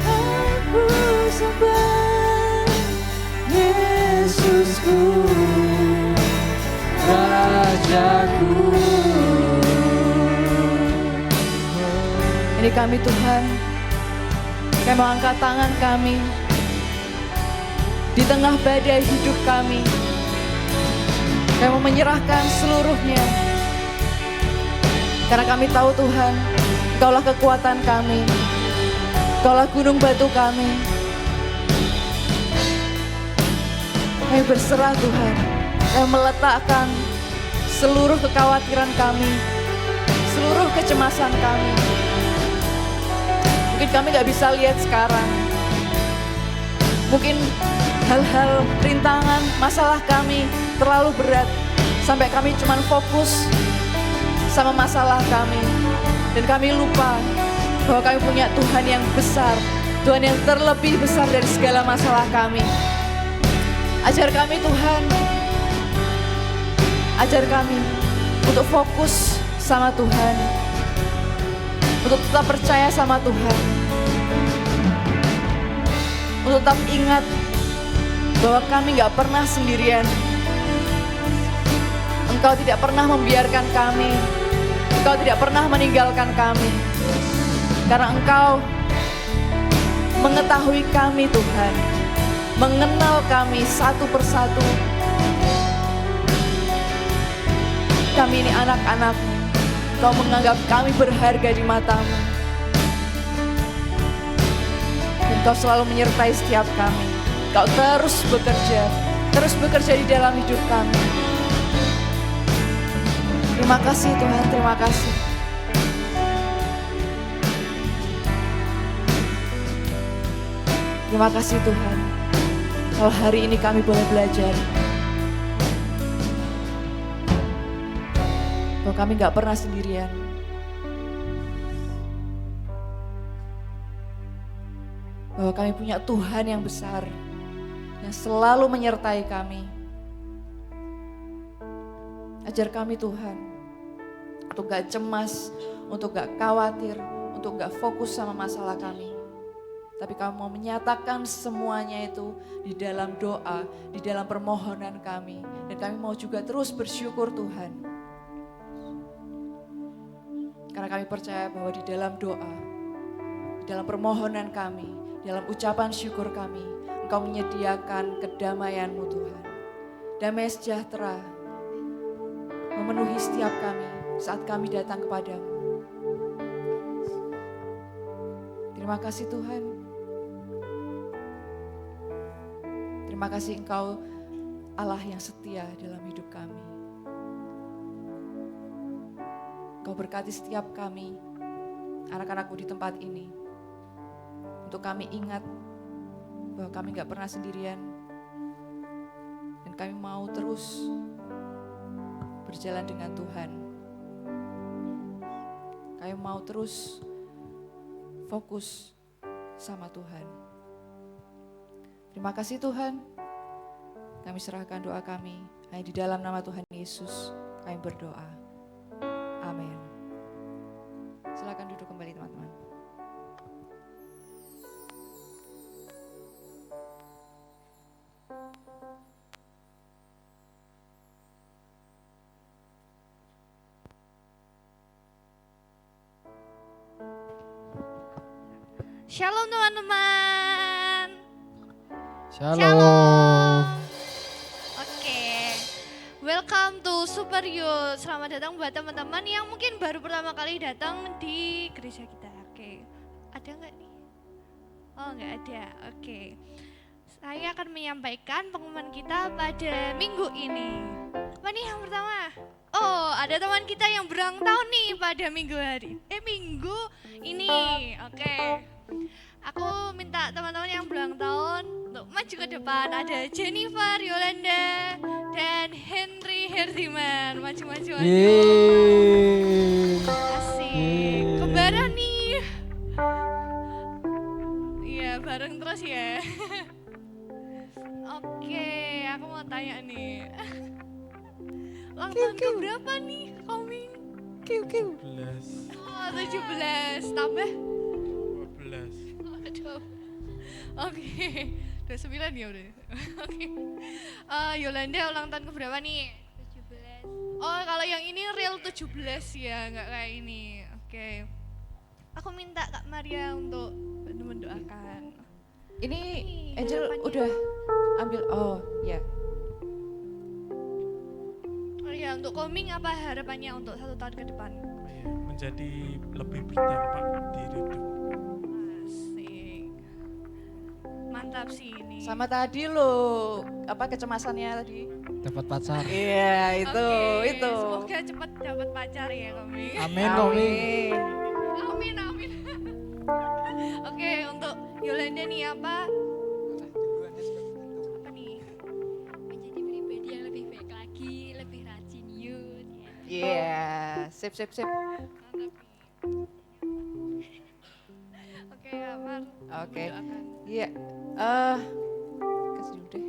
Aku sembah, Yesusku, Rajaku. Ini kami Tuhan, kami mengangkat tangan kami di tengah badai hidup kami. Kami mau menyerahkan seluruhnya, karena kami tahu Tuhan, Engkaulah kekuatan kami, Engkaulah gunung batu kami. Kami berserah Tuhan, kami meletakkan seluruh kekhawatiran kami, seluruh kecemasan kami. Mungkin kami gak bisa lihat sekarang, mungkin hal-hal rintangan, masalah kami terlalu berat, sampai kami cuma fokus sama masalah kami. Dan kami lupa bahwa kami punya Tuhan yang besar, Tuhan yang terlebih besar dari segala masalah kami. Ajar kami Tuhan, ajar kami untuk fokus sama Tuhan, untuk tetap percaya sama Tuhan, untuk tetap ingat bahwa kami gak pernah sendirian. Engkau tidak pernah membiarkan kami, Engkau tidak pernah meninggalkan kami, karena Engkau mengetahui kami Tuhan, mengenal kami satu persatu. Kami ini anak-anak-Mu, Kau menganggap kami berharga di mata-Mu. Dan Kau selalu menyertai setiap kami. Kau terus bekerja di dalam hidup kami. Terima kasih Tuhan, terima kasih. Terima kasih Tuhan, kalau hari ini kami boleh belajar bahwa kami gak pernah sendirian. Bahwa kami punya Tuhan yang besar, yang selalu menyertai kami. Ajar kami Tuhan, untuk gak cemas, untuk gak khawatir, untuk gak fokus sama masalah kami. Tapi kami mau menyatakan semuanya itu di dalam doa, di dalam permohonan kami. Dan kami mau juga terus bersyukur Tuhan. Karena kami percaya bahwa di dalam doa, di dalam permohonan kami, di dalam ucapan syukur kami, Engkau menyediakan kedamaian-Mu Tuhan. Damai sejahtera memenuhi setiap kami saat kami datang kepadamu. Terima kasih Tuhan. Terima kasih Engkau Allah yang setia dalam hidup kami. Engkau berkati setiap kami, anak-anakmu di tempat ini. Untuk kami ingat bahwa kami gak pernah sendirian. Dan kami mau terus berjalan dengan Tuhan. Kami mau terus fokus sama Tuhan. Terima kasih Tuhan. Kami serahkan doa kami hanya di dalam nama Tuhan Yesus. Kami berdoa. Amin. Silakan duduk kembali teman-teman. Shalom teman-teman. Shalom. Oke, welcome to Super Youth. Selamat datang buat teman-teman yang mungkin baru pertama kali datang di gereja kita. Oke, ada nggak nih? Oh nggak ada. Oke, saya akan menyampaikan pengumuman kita pada minggu ini. Apa nih yang pertama? Oh, ada teman kita yang berulang tahun nih pada minggu ini. Oke. Aku minta teman-teman yang berulang tahun untuk maju ke depan. Ada Jennifer, Yolanda, dan Henry Herdiman. Maju. Yeay. Asik. Kembaran nih. Iya, bareng terus ya. Oke, aku mau tanya nih. Ulang tahun keberapa nih, Koming? 17. Oh, 17. Tambah? 12. Aduh. Oke. 29 ya udah. Oke. Yolanda ulang tahun keberapa nih? 17. Oh, kalau yang ini real 17 ya, nggak kayak ini. Oke. Aku minta Kak Maria untuk bantu mendoakan. Ini Nih, Angel harapannya. udah ambil, oh ya. Oh iya, untuk Koming apa harapannya untuk 1 tahun ke depan? Menjadi lebih berdampak di hidup. Asik. Mantap sih ini. Sama tadi loh, apa kecemasannya tadi? Dapat pacar. Iya, Oke, itu. Semoga cepat dapat pacar ya, Koming. Amin, Komi. Amin. Oke, untuk Yolanda nih apa nih? Menjadi pribadi yang lebih baik lagi, lebih rajin yud. Iya, sip. Mantap nih. Oke, Amar. Oke. Doakan. Iya, kasih dulu deh.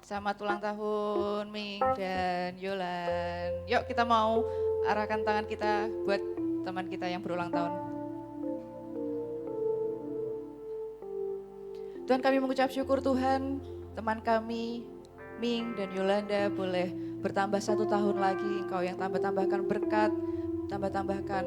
Selamat ulang tahun Ming dan Yolan. Yuk kita mau arahkan tangan kita buat teman kita yang berulang tahun. Tuhan, kami mengucap syukur Tuhan, teman kami Ming dan Yolanda boleh bertambah 1 tahun lagi. Engkau yang tambah-tambahkan berkat, tambah-tambahkan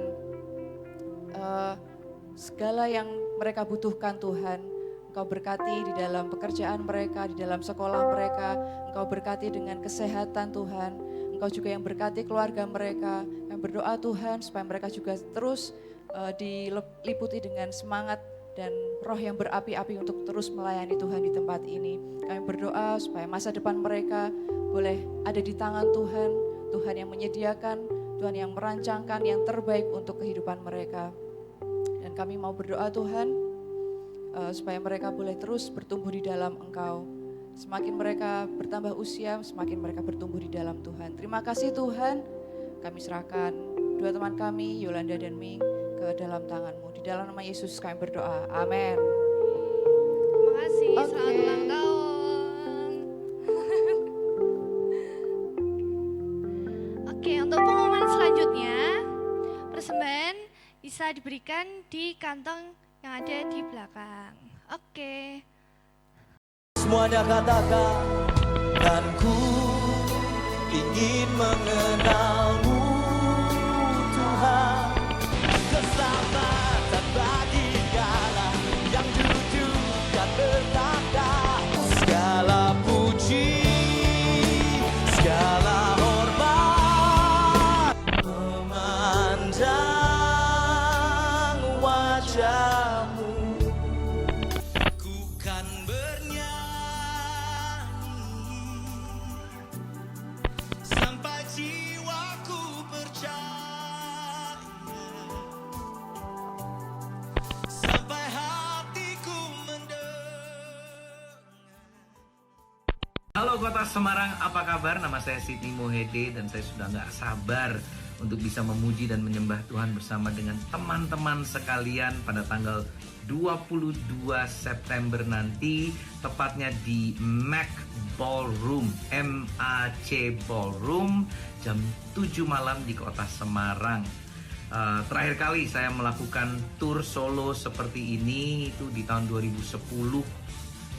segala yang mereka butuhkan Tuhan. Engkau berkati di dalam pekerjaan mereka, di dalam sekolah mereka. Engkau berkati dengan kesehatan Tuhan. Engkau juga yang berkati keluarga mereka. Yang berdoa Tuhan supaya mereka juga terus diliputi dengan semangat dan roh yang berapi-api untuk terus melayani Tuhan di tempat ini. Kami berdoa supaya masa depan mereka boleh ada di tangan Tuhan. Tuhan yang menyediakan, Tuhan yang merancangkan yang terbaik untuk kehidupan mereka. Dan kami mau berdoa Tuhan, supaya mereka boleh terus bertumbuh di dalam Engkau. Semakin mereka bertambah usia, semakin mereka bertumbuh di dalam Tuhan. Terima kasih Tuhan, kami serahkan dua teman kami, Yolanda dan Ming, ke dalam tangan-Mu. Di dalam nama Yesus kami berdoa, amin. Terima kasih, Oke. selamat ulang tahun. Oke, untuk pengumuman selanjutnya, persembahan bisa diberikan di kantong yang ada di belakang. Oke. Semuanya katakan, dan ku ingin mengenalmu Tuhan. Keselamatan bagi segala yang jujur dan bertanda. Halo Kota Semarang, apa kabar? Nama saya Siti Mohede dan saya sudah gak sabar untuk bisa memuji dan menyembah Tuhan bersama dengan teman-teman sekalian pada tanggal 22 September nanti, tepatnya di MAC Ballroom, MAC Ballroom, jam 7 malam di Kota Semarang. Terakhir kali saya melakukan tour solo seperti ini itu di tahun 2010,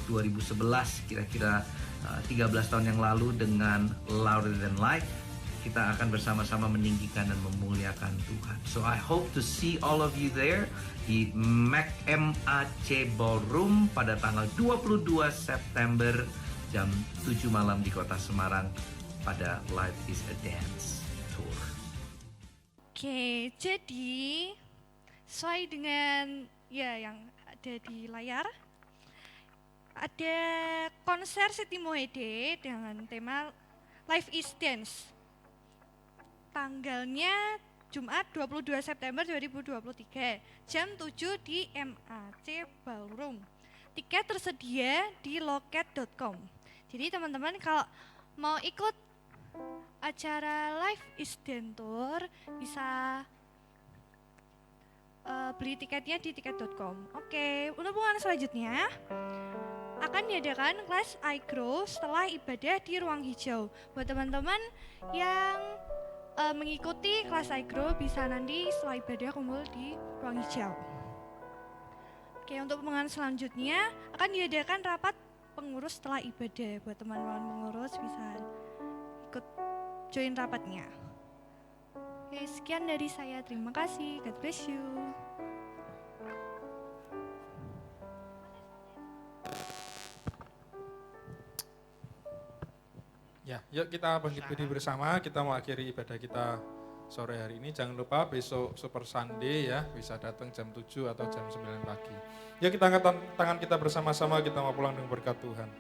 2011, kira-kira 13 tahun yang lalu dengan Louder Than Life. Kita akan bersama-sama meninggikan dan memuliakan Tuhan. So I hope to see all of you there di MAC Ballroom pada tanggal 22 September jam 7 malam di Kota Semarang pada Life is a Dance Tour. Oke, jadi sesuai dengan yang ada di layar, ada konser Siti Mohede dengan tema Life is Dance. Tanggalnya Jumat 22 September 2023, jam 7 di MAC Ballroom. Tiket tersedia di loket.com. Jadi teman-teman kalau mau ikut acara Life is Dance Tour bisa beli tiketnya di tiket.com. Oke, untuk pengumuman selanjutnya akan diadakan kelas iGrow setelah ibadah di ruang hijau. Buat teman-teman yang mengikuti kelas iGrow bisa nanti setelah ibadah kumpul di ruang hijau. Oke, untuk pengumuman selanjutnya akan diadakan rapat pengurus setelah ibadah. Buat teman-teman pengurus bisa ikut join rapatnya. Oke, sekian dari saya. Terima kasih. God bless you. Ya, yuk kita bangkit berdiri bersama, kita mau akhiri ibadah kita sore hari ini. Jangan lupa besok Super Sunday ya, bisa datang jam 7 atau jam 9 pagi. Yuk kita angkat tangan kita bersama-sama, kita mau pulang dengan berkat Tuhan.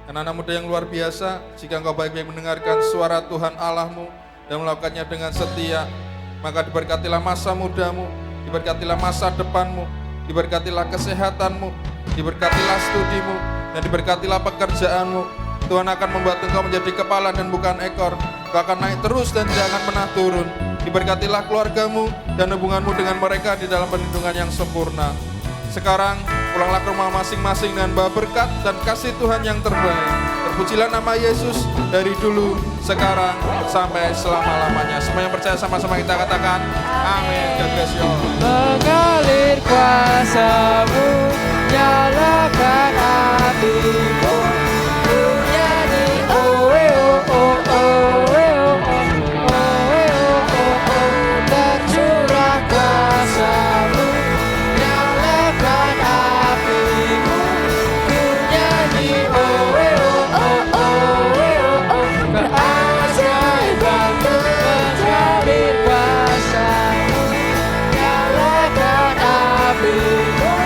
Anak-anak muda yang luar biasa, jika engkau baik-baik mendengarkan suara Tuhan Allahmu dan melakukannya dengan setia, maka diberkatilah masa mudamu, diberkatilah masa depanmu, diberkatilah kesehatanmu, diberkatilah studimu, dan diberkatilah pekerjaanmu. Tuhan akan membuat engkau menjadi kepala dan bukan ekor. Engkau akan naik terus dan jangan pernah turun. Diberkatilah keluargamu dan hubunganmu dengan mereka di dalam perlindungan yang sempurna. Sekarang pulanglah ke rumah masing-masing dengan bawa berkat dan kasih Tuhan yang terbaik. Terpujilah nama Yesus dari dulu, sekarang, sampai selama-lamanya. Semua yang percaya sama-sama kita katakan amin. God bless you all. Mengalir kuasa-Mu, nyalakan hatiku, ku nyanyi oh oh oh oh tercurah kuasa-Mu, nyalakan hatiku, ku nyanyi oh keajaiban mengalir kuasa-Mu, nyalakan hatiku.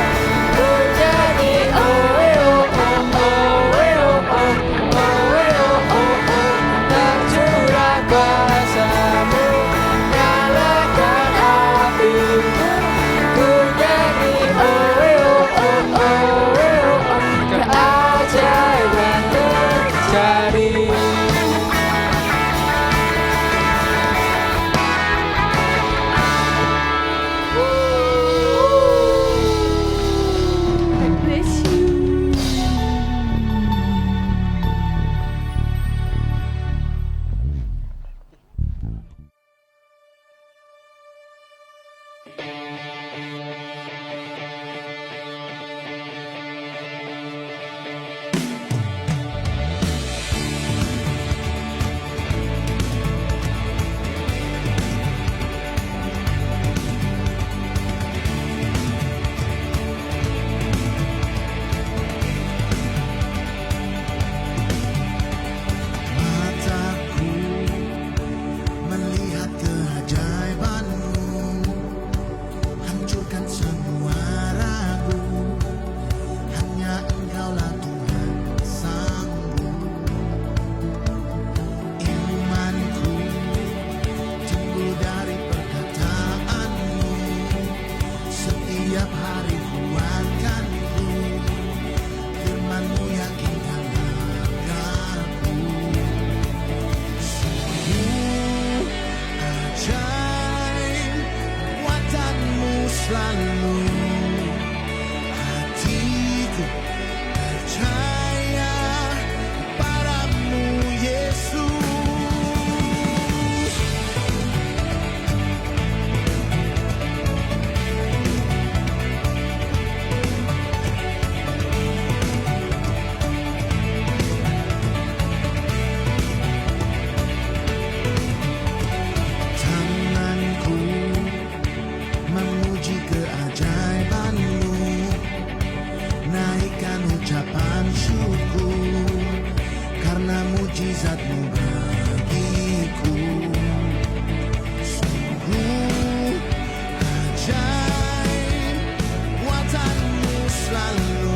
kekuatanmu selalu.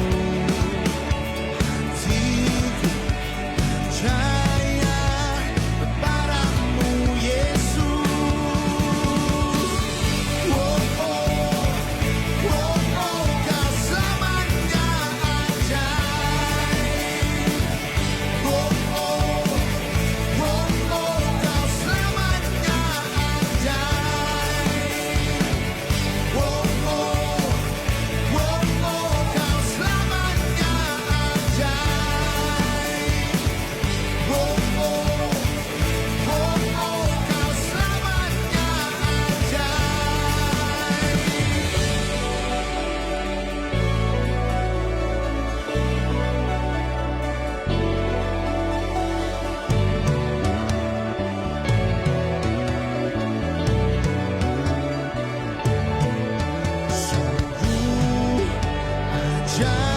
Hatiku percaya padamu Yesus. Oh, oh, oh, oh, kau selamanya ajaib. Oh, oh, oh, oh, kau selamanya ajaib. Oh, oh, oh, oh, kau selamanya ajaib. Oh, oh, oh, oh, kau selamanya ajaib. Sungguh ajaib.